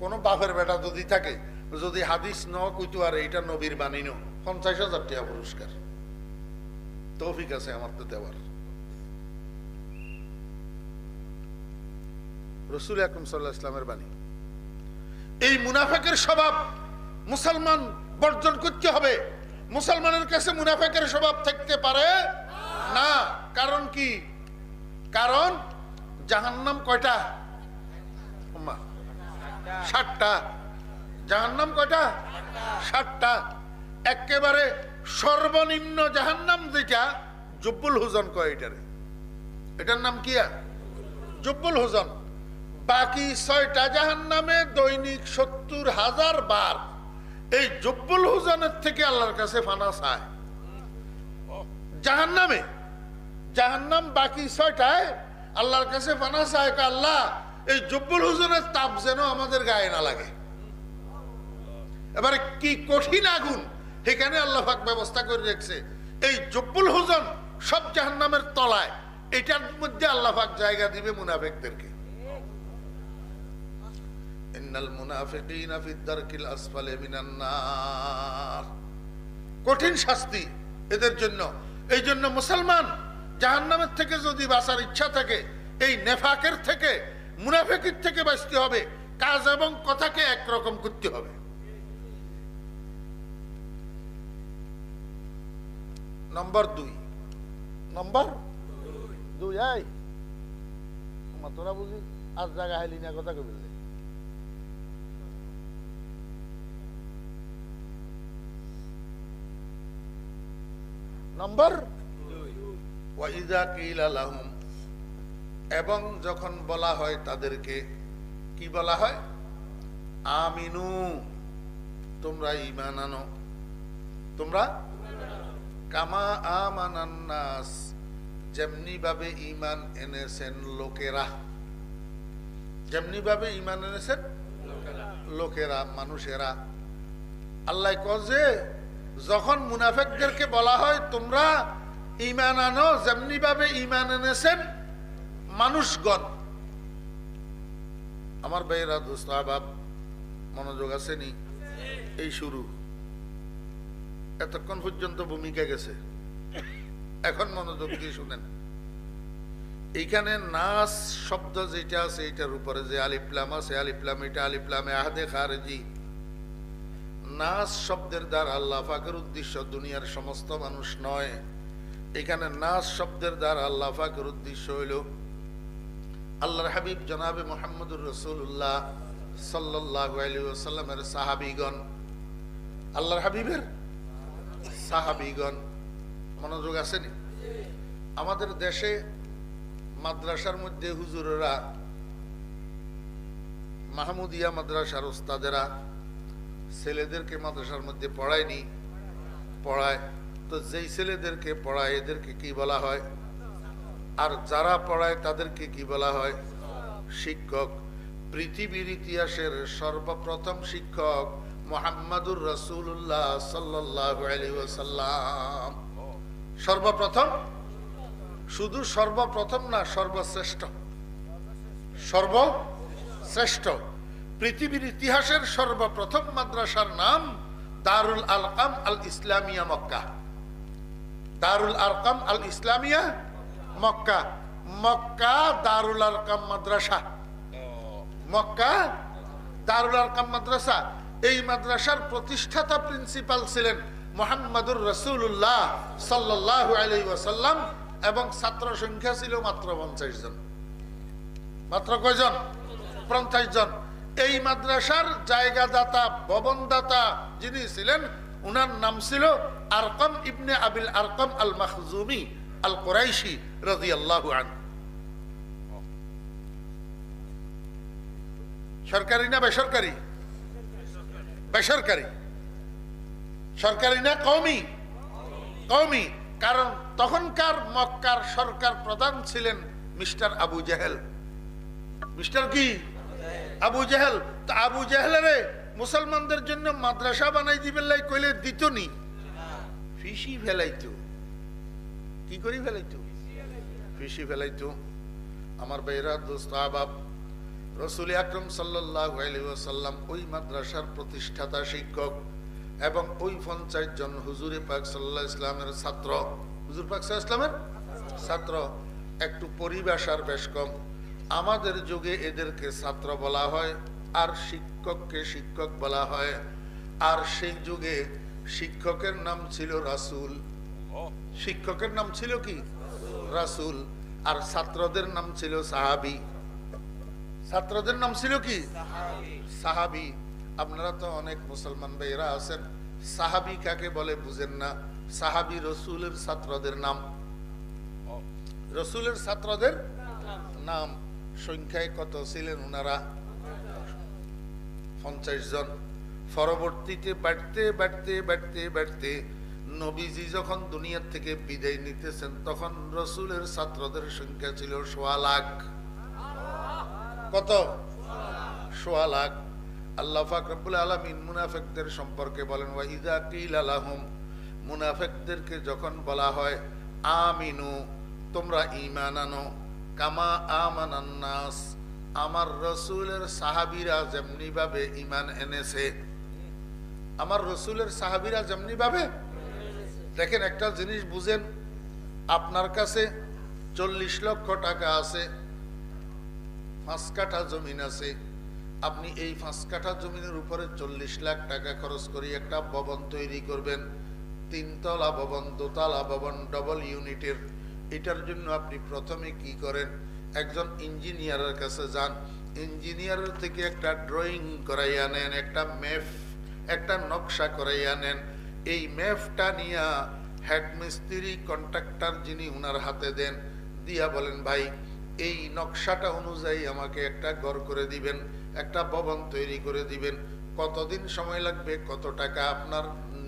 কোন বাপের বেটা যদি থাকে, যদি হাদিস ন কইতো আর এটা নবীর বাণী ন, 50,000 টাকা পুরস্কার। তৌফিক আছে আমার তো দেওয়ার। রাসূল আকরাম সাল্লাল্লাহু আলাইহি ওয়াসাল্লামের বাণী। এই মুনাফিকের স্বভাব মুসলমান বর্জন করতে হবে। মুসলমানের কাছে মুনাফিকের স্বভাব থাকতে পারে না। কারণ কি? কারণ জাহান্নাম কয়টা? 60টা। জাহান্নাম কয়টা? 60টা। একেবারে সর্বনিম্ন জাহান্নাম যেটা জব্বুল হুজন কয়, এটার নাম কি? জব্বুল হুজন। বাকি 6টা জাহান্নামে দৈনিক 70,000 বার এই জব্বুল হুজনের থেকে আল্লাহর কাছে ফানা চায়। জাহান্নামে, জাহান্নাম বাকি 6টায় আল্লাহর কাছে ফানা চায়, আল্লাহ এই জব্বুল হুজনের তাপ যেন আমাদের গায়ে না লাগে। এবারে কি কঠিন আগুন এখানে আল্লাহ পাক ব্যবস্থা করে রেখেছে। এই জব্বুল হুজন সব জাহান্নামের তলায়, এটার মধ্যে আল্লাহ পাক জায়গা দিবে মুনাফিকদেরকে। ইন্নাল মুনাফিকিনা ফিদ দারকিল আসফালি মিনান নার। কঠিন শাস্তি এদের জন্য। এই জন্য মুসলমান জাহান্নামের থেকে যদি বাঁচার ইচ্ছা থাকে, এই নেফাকের থেকে, মুনাফিকের থেকে বাঁচতে হবে। কাজ এবং কথাকে একরকম করতে হবে। নম্বর 2। নম্বর 2 এই তোরা বুঝি আজ জায়গা হাইলি না কথা কবি। নম্বর 2 এবং যখন বলা হয় তাদেরকে, কি বলা হয়? আমিনু, তোমরা ঈমান আনো, তোমরা কামা আমানান নাস, যেমনি ভাবে ঈমান এনেছেন লোকেরা, যেমনি ভাবে ঈমান এনেছেন লোকেরা, মানুষেরা। আল্লাহ কয় যে যখন মুনাফিকদেরকে বলা হয় তোমরা ঈমান আনো যেমনি ভাবে ঈমান এনেছেন মানুষগণ। আমার ভাইরা, দোস্ত আহবাব, মনোযোগ আসেনি? এই শুরু, এতক্ষণ পর্যন্ত ভূমিকা গেছে, এখন মনোযোগ দিয়ে শুনেন। এইখানে নাস শব্দ যেটা আছে এটার উপরে যে আলিফ লাম আছে, আলিফ লাম এটা আলিফ লামে আহাদে খারেজি। নাস শব্দের দ্বারা আল্লাহ পাকের উদ্দেশ্য দুনিয়ার সমস্ত মানুষ নয়। এখানে নাস শব্দের দ্বারা আল্লাহ পাকের উদ্দেশ্য হইল আল্লাহর হাবিব জনাবে মুহাম্মদুর রাসূলুল্লাহ সাল্লাল্লাহু আলাইহি ওয়াসাল্লামের সাহাবীগণ, আল্লাহর হাবিবের সাহাবীগণ। মনোযোগ আসেনি? আমাদের দেশে মাদ্রাসার মধ্যে হুজুরেরা, মাহমুদিয়া মাদ্রাসার ওস্তাদেরা ছেলেদেরকে মাদ্রাসার মধ্যে পড়ায়নি, পড়ায়। তো যেই ছেলেদেরকে পড়ায় এদেরকে কি বলা হয়? আর যারা পড়ায় তাদেরকে কি বলা হয়? শিক্ষক। পৃথিবীর ইতিহাসের সর্বপ্রথম শিক্ষক মুহাম্মাদুর রাসূলুল্লাহ সাল্লাল্লাহু আলাইহি ওয়াসাল্লাম। সর্বপ্রথম, শুধু সর্বপ্রথম না, সর্বশ্রেষ্ঠ। সর্বশ্রেষ্ঠ। পৃথিবীর ইতিহাসের সর্বপ্রথম মাদ্রাসার নাম দারুল আরকাম আল ইসলামিয়া মক্কা। দারুল আরকাম আল ইসলামিয়া মক্কা। মক্কা দারুল আরকাম মাদ্রাসা। মক্কা দারুল আরকাম মাদ্রাসা। এই মাদ্রাসার প্রতিষ্ঠাতা প্রিন্সিপাল ছিলেন মুহাম্মাদুর রাসূলুল্লাহ সাল্লাল্লাহু আলাইহি ওয়াসাল্লাম এবং ছাত্র সংখ্যা ছিল মাত্র 50 জন। মাত্র কয়জন? 50 জন। এই মাদ্রাসার জায়গাদাতা, ভবনদাতা যিনি ছিলেন, উনার নাম ছিল আরকাম ইবনে আবিল আরকাম আল মাখজুমি। আল কুরাইশি রাদিয়াল্লাহু আনহু। সরকারি না বেসরকারি? বেসরকারি। সরকারি না কওমি? কওমি। কারণ তখনকার মক্কার সরকার প্রধান ছিলেন মিস্টার আবু জেহেল। মিস্টার কি? আবু জেহেল। তো আবু জেহেলের মুসলমানদের জন্য মাদ্রাসা বানাই দিবেন লাই কইলে দিত নি? ফিসি ফেলাইতো। কি করি ফেলাইতো? ফিসি ফেলাইতো। আমার ভাইরা, দোস্ত, আহবাব, রাসূল আকরাম সাল্লাল্লাহু আলাইহি ওয়াসাল্লাম ওই মাদ্রাসার প্রতিষ্ঠাতা শিক্ষক এবং ওই 50 জন হুজুরে পাক সাল্লাল্লাহু আলাইহি ওয়াসাল্লামের ছাত্র। হুজুর পাক সাল্লাল্লাহু আলাইহি ওয়াসাল্লামের ছাত্র। একটু পরিভাষার বেশ কম। আমাদের যুগে এদেরকে ছাত্র বলা হয়, আর শিক্ষককে শিক্ষক বলা হয়। আর সেই যুগে শিক্ষকের নাম ছিল রাসূল। শিক্ষকের নাম ছিল কি? রাসূল। আর ছাত্রদের নাম ছিল সাহাবী। ছাত্রদের নাম ছিল কি? সাহাবী। আপনারা তো অনেক মুসলমান ভাইরা আছেন, সাহাবী কাকে বলে বুঝেন না। সাহাবী রাসূলের ছাত্রদের নাম। রাসূলের ছাত্রদের নাম। সংখ্যায় কত ছিলেন ওনারা? 50 জন। পরবর্তীতে বাড়তে বাড়তে বাড়তে বাড়তে নবীজি যখন দুনিয়া থেকে বিদায় নিতেছেন তখন রাসূলের ছাত্রদের সংখ্যা ছিল 1.25 লাখ। কত? 1.25 লাখ। আল্লাহ পাক রব্বুল আলামিন মুনাফিকদের সম্পর্কে বলেন, ওয়া ইযা কিলা লাহুম, মুনাফিকদেরকে যখন বলা হয় আমিনু, তোমরা ঈমান আনো, কামা আমানান নাস, আমার রাসূলের সাহাবীরা যেমনি ভাবে ঈমান এনেছে, আমার রাসূলের সাহাবীরা যেমনি ভাবে। দেখেন একটা জিনিস বুঝেন, আপনার কাছে 40 লক্ষ টাকা আছে, 5 কাঠা জমিন আছে, আপনি এই 5 কাঠা জমিনের উপরে 40 লাখ টাকা খরচ করে একটা ভবন তৈরি করবেন, 3 তলা ভবন, 2 তলা ভবন, ডবল ইউনিটের। এটার জন্য আপনি প্রথমে কি করেন? একজন ইঞ্জিনিয়ারের কাছে যান, ইঞ্জিনিয়ারের থেকে একটা ড্রয়িং করাইয়া নেন, একটা ম্যাপ, একটা নকশা করাইয়া নেন। এই ম্যাপটা নিয়ে হেডমিস্ত্রি কন্ট্রাক্টর যিনি উনার হাতে দেন, দিয়া বলেন, ভাই এই নকশাটা অনুযায়ী আমাকে একটা ঘর করে দিবেন, একটা ভবন তৈরি করে দিবেন। কতদিন সময় লাগবে, কত টাকা আপনার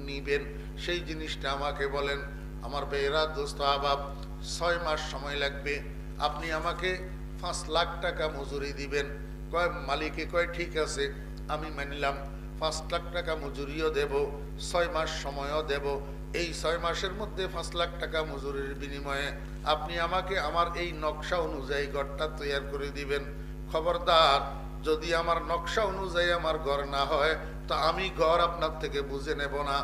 নিবেন, সেই জিনিসটা আমাকে বলেন। আমার ভাইয়েরা, দোস্ত, আহবাব, 6 মাস সময় লাগবে। আপনি আমাকে 5 লাখ টাকা মজুরি দিবেন। কয় মালিকে কয় ঠিক আছে, আমি মানলাম, 5 লাখ টাকা মজুরিও দেব, 6 মাস সময়ও দেব। এই 6 মাসের মধ্যে 5 লাখ টাকা মজুরির বিনিময়ে আপনি আমাকে আমার এই নকশা অনুযায়ী ঘরটা তৈরি করে দিবেন। খবরদার, যদি আমার নকশা অনুযায়ী আমার ঘর না হয় তো আমি ঘর আপনার থেকে বুঝে নেব না।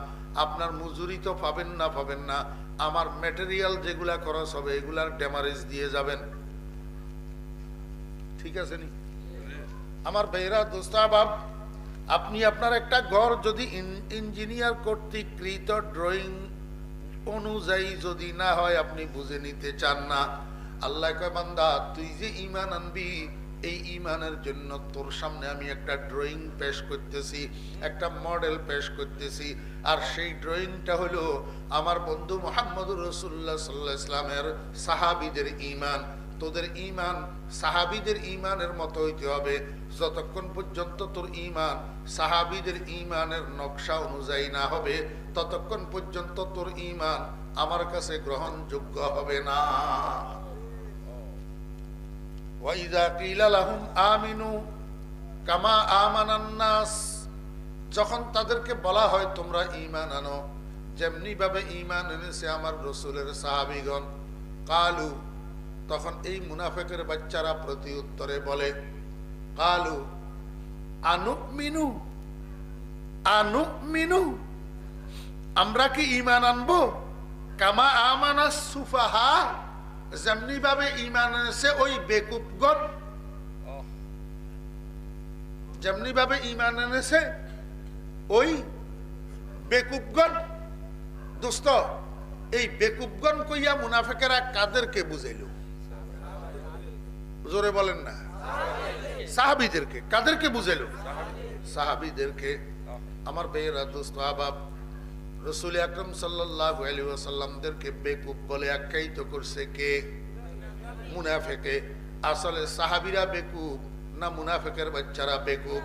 আপনার মজুরি তো পাবেন না, পাবেন না, আমার ম্যাটেরিয়াল যেগুলা খরচ হবে এগুলার ড্যামারেজ দিয়ে যাবেন। ঠিক আছে নি? আমার ভাইরা, দোস্ত, আহবাব, আপনি আপনার একটা ঘর যদি ইঞ্জিনিয়ার কর্তৃক কৃত ড্রয়িং অনুযায়ী যদি না হয়, আপনি বুঝে নিতে চান না। আল্লাহ কয়, বান্দা তুই যে ঈমান আনবি, এই ঈমানের জন্য তোর সামনে আমি একটা ড্রয়িং পেশ করতেছি, একটা মডেল পেশ করতেছি। আর সেই ড্রয়িংটা হলো আমার বন্ধু মুহাম্মদুর রাসূলুল্লাহ সাল্লাল্লাহু আলাইহি ওয়াসাল্লামের সাহাবীদের ঈমান। তোদের ঈমান সাহাবীদের ঈমানের মতো হইতে হবে। যতক্ষণ পর্যন্ত তোর ঈমান সাহাবীদের ঈমানের নকশা অনুযায়ী না হবে, ততক্ষণ পর্যন্ত তোর ঈমান আমার কাছে গ্রহণযোগ্য হবে না। ওয়া ইযা কিলা লাহুম আমিনু কামা আমানান নাস, যখন তাদেরকে বলা হয় তোমরা ঈমান আনো যেমনি ভাবে ঈমান এনেছে আমার রাসূলের সাহাবীগণ, কালু, তখন এই মুনাফিকের বাচ্চারা প্রতি উত্তরে বলে, কালু আনুমিনু, আনুমিনু, আমরা কি ঈমান আনবো, কামা আমানাস সুফাহা, যেমনি ভাবে ঈমান এনেছে ওই বেকুবগণ, যেমনি ভাবে ঈমান এনেছে ওই বেকুবগণ। দোস্ত, এই বেকুবগণ কইয়া মুনাফিকেরা কাদেরকে বুঝাইল? জোরে বলেন না। সাহাবীদেরকে। কাদেরকে বুঝাইল? সাহাবীদেরকে। আমার ভাইয়েরা, দোস্ত, আহবাব, রাসূল আকরাম সাল্লাল্লাহু আলাইহি ওয়াসাল্লামদেরকে বেকুব বলে আখ্যায়িত করছে কে? মুনাফিকে। আসলে সাহাবীরা বেকুব না মুনাফিকের বাচ্চারা বেকুব?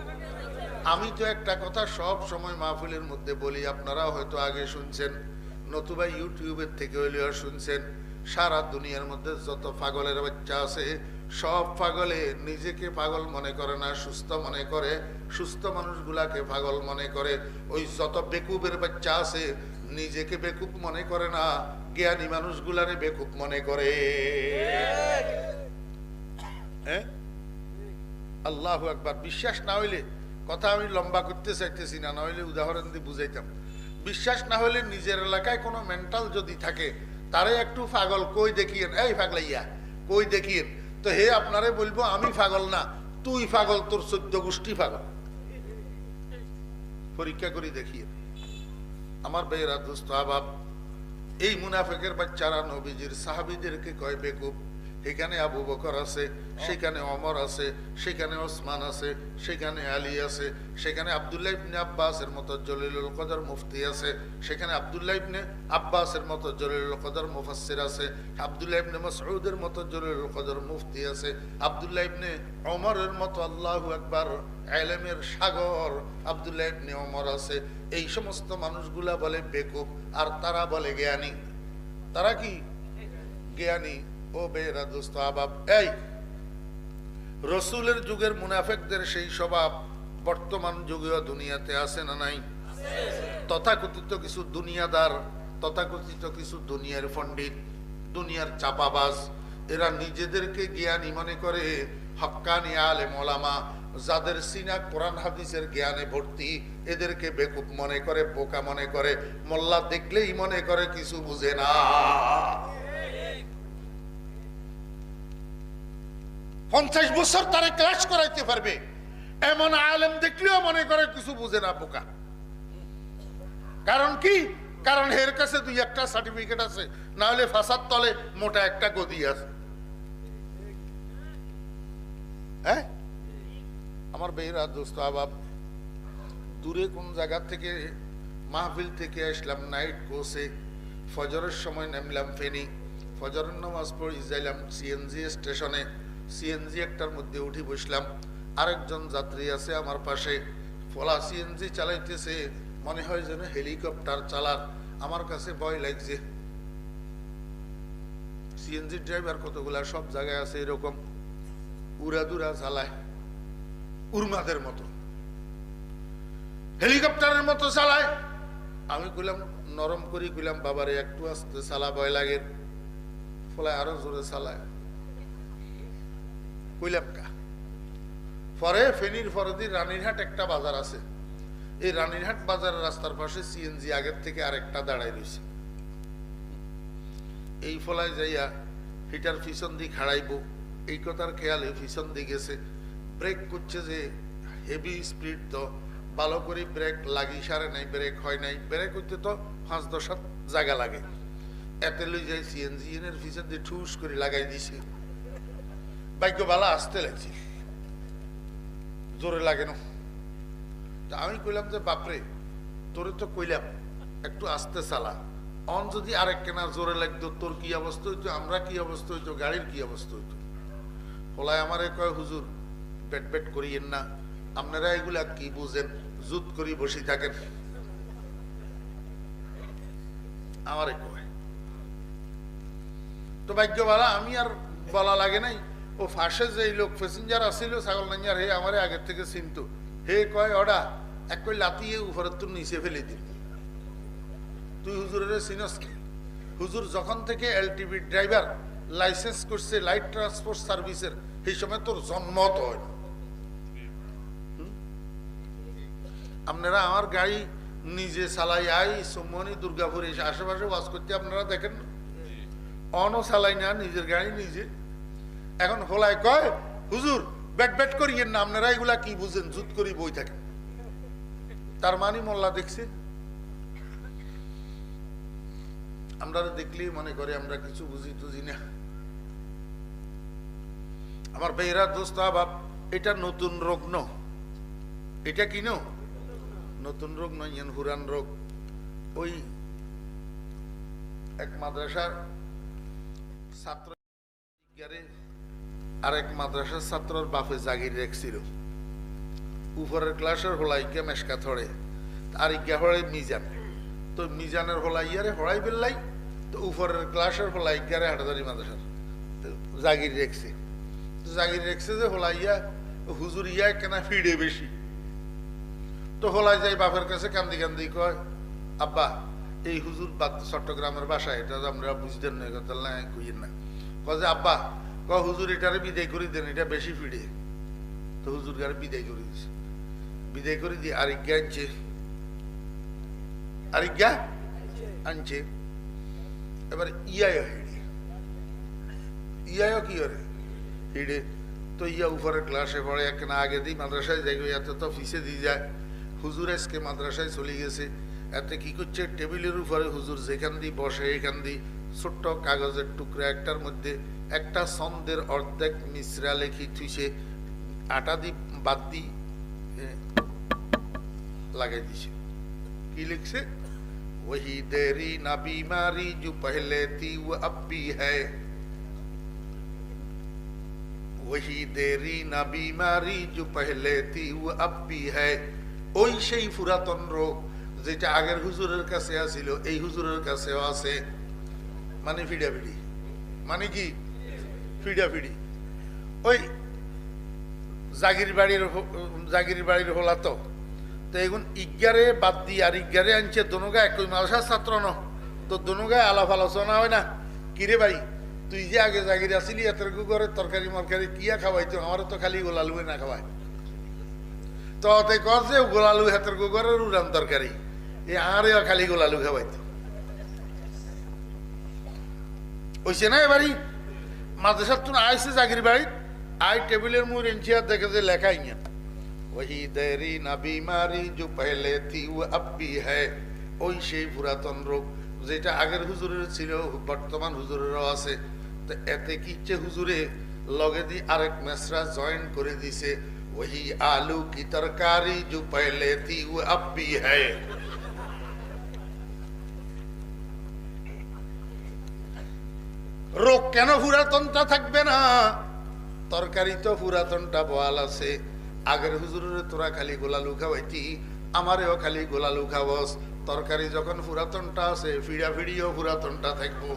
আমি তো একটা কথা সব সময় মাহফিলের মধ্যে বলি, আপনারা হয়তো আগে শুনছেন, নতুবা ইউটিউবের থেকে হইলেও শুনছেন। সারা দুনিয়ার মধ্যে যত পাগলের বাচ্চা আছে, সব পাগলে নিজেকে পাগল মনে করে না, সুস্থ মনে করে। সুস্থ মানুষগুলাকে পাগল মনে করে। ওই যত বেকুবের বাচ্চা আছে, নিজেকে বেকুব মনে করে না, জ্ঞানী মানুষগুলারে বেকুব মনে করে। হ্যাঁ, আল্লাহু আকবার। বিশ্বাস না হইলে, কথা আমি লম্বা করতে চাইতেছি না, না হইলে উদাহরণ দিয়ে বুঝাইতাম। বিশ্বাস না হইলে নিজের এলাকায় কোনো মেন্টাল যদি থাকে, তারে একটু পাগল কই দেখিয়েন, এই পাগলাইয়া কই দেখিয়েন, তো হে আপনারে বলবো আমি পাগল না, তুই পাগল, তোর 14 গোষ্ঠী পাগল। পরীক্ষা করি দেখিয়ে। আমার ভাইয়েরা, দোস্ত আহবাব, এই মুনাফিকের বাচ্চারা নবীজির সাহাবীদেরকে কয় বেকুব। এখানে আবু বকর আছে, সেখানে ওমর আছে, সেখানে ওসমান আছে, সেখানে আলী আছে, সেখানে আব্দুল্লাহ ইবনে আব্বাসের মতো জলিলুল কদর মুফতি আছে, সেখানে আব্দুল্লাহ ইবনে আব্বাসের মতো জলিলুল কদর মুফাসসির আছে, আব্দুল্লাহ ইবনে মাসউদের মতো জলিলুল কদর মুফতি আছে, আব্দুল্লাহ ইবনে ওমরের মতো আল্লাহু আকবার ইলমের সাগর আব্দুল্লাহ ইবনে ওমর আছে। এই সমস্ত মানুষগুলা বলে বেকুব, আর তারা বলে জ্ঞানী। তারা কি জ্ঞানী? ও বেরা দোস্ত আহবাব, এই রসুলের যুগের মুনাফিকদের সেই স্বভাব বর্তমান যুগেও দুনিয়াতে আছে না নাই? তথাকথিত কিছু দুনিয়াদার, তথাকথিত কিছু দুনিয়ার পণ্ডিত, দুনিয়ার চাপাবাজ, এরা নিজেদেরকে জ্ঞানী মনে করে, হক্কানি আলেম ওলামা, যাদের সিনা কোরআন হাদিসের জ্ঞানে ভর্তি, এদেরকে বেকুব মনে করে, বোকা মনে করে, মোল্লা দেখলেই মনে করে কিছু বুঝে না। 50 বছর তারা ক্লাস করাইতে পারবে, এমন আলেম দেখলেও মনে করে কিছু বুঝে না, বোকা। কারণ কি? কারণ এর কাছে 2-1টা সার্টিফিকেট আছে, না হলে ফাসাদ তলে মোটা একটা গদি আছে। হ্যাঁ, আমার ভাইরা, দোস্ত আহবাব, দূরে কোন জায়গা থেকে মাহফিল থেকে আসলাম নাইট কোচে, ফজরের সময় নামলাম ফেনী, ফজরের নামাজ পড়ে যাইলাম সিএনজি স্টেশনে, সিএনজি একটার মধ্যে উঠি বসলাম, আরেকজন যাত্রী আছে আমার পাশে, ফলা সিএনজি চালাইতেছে, মনে হয় যেন হেলিকপ্টার চালার। আমার কাছে ভয় লাগছে। সিএনজি ড্রাইভার কতগুলা সব জায়গায় আছে, এরকম উড়াদুরা চালায়, উর্মাদের মতো, হেলিকপ্টারের মতো চালায়। আমি কইলাম, নরম করি কইলাম, বাবারে একটু আস্তে চালা, ভয় লাগে। ফলে আরো জোরে চালায়, কইলাম কা। পরে ফেনীর ফরদি রানীরহাট একটা বাজার আছে, এই রানীরহাট বাজারের রাস্তার পাশে সিএনজি আগের থেকে আরেকটা দাঁড়াই রয়েছে। এই ফলায় যাইয়া হিটার পিছন দিয়ে খাড়াইবো, এই কথার খেয়ালে পিছন দিয়ে গেছে, ব্রেক করছে যে হেভি স্পিড, তো ভালো করে ব্রেক লাগি সারে নাই, ব্রেক হয় নাই। ব্রেক করতে তো 5-10 জায়গা লাগে, এতে লই যাই সিএনজি এর পিছন দিয়ে ঠুস করে লাগাই দিছে। ভাগ্য ভালো, আসতে লাগছে, জোরে লাগে না। আমি কইলাম যে বাপরে, তোরে তো কইলাম একটু আস্তে চালা, অন যদি আরেক কেনা জোরে লাগতো, তোর কি অবস্থা হইতো, আমরা কি অবস্থা হইতো, গাড়ির কি অবস্থা হইতো। ফলায় আমারে কয়, হুজুর পেট পেট করিয়েন না, আপনারা এগুলা কি বুঝেন, জুত করি বসে থাকেন। আমারে কয় তো ভাগ্য ভালো, আমি আর বলা লাগে নাই। ও ফাঁসে যে লোক প্যাসেঞ্জার আসিল ছাগল নাইয়ার, হে আমারে আগের থেকে চিনতো, হে কয় ওডা এক কই লাতিয়ে উপরে তোর নিচে ফেলে দিল। তুই হুজুরের চিনস কি? হুজুর যখন থেকে এলটিভি ড্রাইভার লাইসেন্স করছে, লাইট ট্রান্সপোর্ট সার্ভিসের, সেই সময় তোর জন্ম তো হয় না। আপনারা আমার গাড়ি নিজে চালাই আই সুমনি দুর্গাপুর এসে আশেপাশে ওয়াজ করতে আপনারা দেখেন, অনও চালাই না নিজের গাড়ি নিজে। এখন হোলায় কয়, হুজুর ব্যাট ব্যাট করিয়েন না, আপনারা এগুলা কি বুঝেন, জুত করি বই থাকেন। তার মানে মোল্লা দেখছে, আমরা দেখলেই মনে করে আমরা কিছু বুঝি টুঝি না। আমার ভাইরা, দোস্ত আহবাব, এটা নতুন রোগ ন, এটা কি নতুন রোগ নয়, পুরান রোগ। ওই এক মাদ্রাসার ছাত্র আরেক মাদ্রাসার ছাত্রর বাপে জাগির রেখছিল উপরের ক্লাসের হলাইকে মেশকা থড়ে আর ইজ্ঞা হড়ে মিজান, তো মিজানের হলাইয়ারে হড়াই বেললাই, তো উপরের ক্লাসের হলাইকারে হাটাদারি মাদ্রাসার জাগির রেখছে। জাগির রেখছে যে হলাইয়া হুজুর ইয়া কেনা ফিডে বেশি, তো হলাই যাই বাপের কাছে কান্দি কান্দি কয়, আব্বা এই হুজুর চট্টগ্রামের বাসা, এটা আমরা বুঝতেন না, কথা না কইেন না। কয় যে আব্বা হুজুর এটারে বিদায় করে দেন, এটা বেশি ফিডে। তো হুজুর গারে বিদায় করে দিছে, বিদায় করে দিয়ে আরিজ্ঞা আনছে, আরিজ্ঞা আনছে। এবার ইয়ায় হিড়ে, ইয়ায় কি করে হিড়ে, তো ইয়া উপরে ক্লাসে পড়ে, এক না আগে দিই মাদ্রাসায় যাই, এত তো ফিসে দিয়ে যায়। হুজুর আজকে মাদ্রাসায় চলে গেছে, এতে কি করছে, টেবিলের উপরে হুজুর যেখান দিয়ে বসে এখান দিয়ে ছোট্ট কাগজের টুকরা একটার মধ্যে একটা ছন্দের অর্ধেক মিশ্রা লেখি থুইছে, আটা দি বাদ দি লাগাই দিছে। কি লিখছে, वही देरी ना बीमारी जो पहले थी वो अब भी है, वही देरी ना बीमारी जो पहले थी वो अब भी है। ওই সেই পুরাতন রোগ যেটা আগের হুজুরের কাছে আছিল এই হুজুরের কাছেও আছে। মানে ফিডাফিডি, মানে কি ফিডাফিডি। ওই জাগির বাড়ির হলা তো এখন ইজ্ঞারে বাদ দিয়ে আর ইজ্ঞারে আনছে, দোনোগা একই মাদ্রাসার ছাত্র ন, তো দোনোগায় আলাপ আলোচনা হয় না। কিরে ভাই তুই যে আগে জাগির আসিলি, এতের ঘরে তরকারি মরকারি কিয়া খাওয়াইতো, আমারও তো খালি গোলালু না খাওয়ায়, তো অতে কর যে গোলালু হাতের ঘরের উড়ান তরকারি, এ আরেও খালি গোলালু খাওয়াইতো। ওইছে না এবারই মাদ্রাসার তুন আইসে জাগির বাড়ি, আই টেবিলের মুখ এনছি আর দেখে যে লেখা ইয়া वही देरी ना बीमारी जो पहले थी वो अब भी है। ওই সেই পুরাতন রোগ যেটা আগের হুজুরের ছিল বর্তমান হুজুরেরও আছে। তো এতে কি ইচ্ছে হুজুরে লগে দি আরেক মেসরা জয়েন করে দিছে, वही आलू की तरकारी जो पहले थी वो अब भी है। রোগ কেন পুরাতনটা থাকবে না, তরকারি তো পুরাতনটা বহাল আছে। আগের হুজুরের তোরা খালি গোলালু খাওয়াইতি, আমারেও খালি গোলালু খাওয়াস, তরকারি যখন পুরাতনটা আছে ফিড়া ফিড়িও পুরাতনটা থাকবো।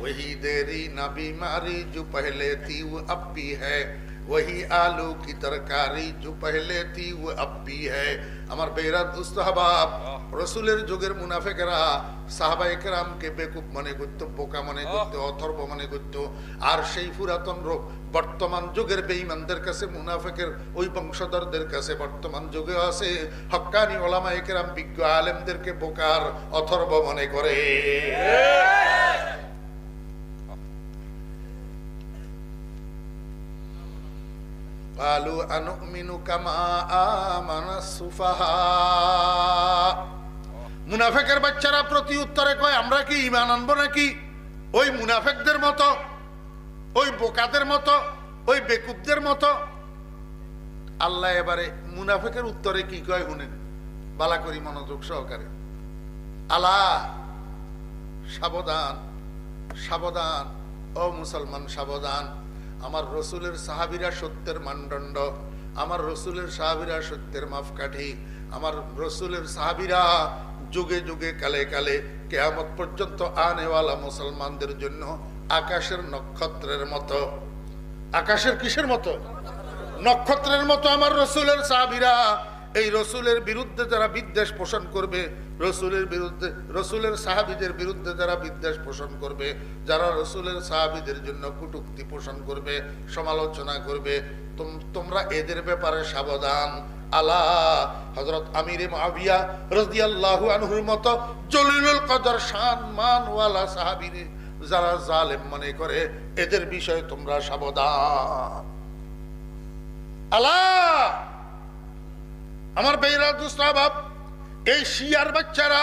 वही देरी ना बीमारी जो पहले थी वो अब भी है, वही आलू की तरकारी जो पहले थी वो अब भी है। আমার বেরাত দুস্থ হাবাব, রসুলের যুগের মুনাফেকেরা সাহাবায়ে কেরামকে বেকুব মনে করত, বোকা মনে করত, অথর্ব মনে করত। আর সেই পুরাতন রোগ বর্তমান যুগের বেঈমানদের কাছে, মুনাফেকের ওই বংশধরদের কাছে বর্তমান যুগে আছে। হক্কানি ওলামায়ে কেরাম বিজ্ঞ আলেমদেরকে বোকার অথর্ব মনে করে। قالوا أنؤمن كما آمن السفهاء। মুনাফিকের বাচ্চারা প্রতি উত্তরে কয়, আমরা কি ঈমান আনবো নাকি ওই মুনাফিকদের মতো, ওই বোকাদের মতো, ওই বেকুবদের মতো? আল্লাহ এবারে মুনাফিকের উত্তরে কি কয় শুনেন, বালা করি মনোযোগ সহকারে। আলা, সাবধান সাবধান ও মুসলমান সাবধান। আমার রসুলের সাহাবীরা সত্যের মানদণ্ড, আমার রসুলের সাহাবীরা সত্যের মাপকাঠি। আমার রসুলের সাহাবীরা যুগে যুগে কালে কালে কিয়ামত পর্যন্ত আনেওয়ালা মুসলমানদের জন্য আকাশের নক্ষত্রের মতো। আকাশের কিসের মতো? নক্ষত্রের মতো আমার রসুলের সাহাবীরা। এই রসুলের বিরুদ্ধে যারা বিদ্বেষ পোষণ করবে, রসুলের বিরুদ্ধে, রসুলের সাহাবীদের বিরুদ্ধে যারা বিদ্বেষ পোষণ করবে, যারা রসুলের সাহাবীদের জন্য কটূক্তি পোষণ করবে, সমালোচনা করবে, তোমরা এদের ব্যাপারে সাবধান। আলা, হযরত আমিরে মুআবিয়া রাদিয়াল্লাহু আনহুর মতো জলিলুল কদর শান মান ওয়ালা সাহাবীরে যারা জালেম মনে করে, এদের বিষয়ে তোমরা সাবধান। আলা, আমার বেইরা দুস্তাবাব, এই শিয়ার বাচ্চারা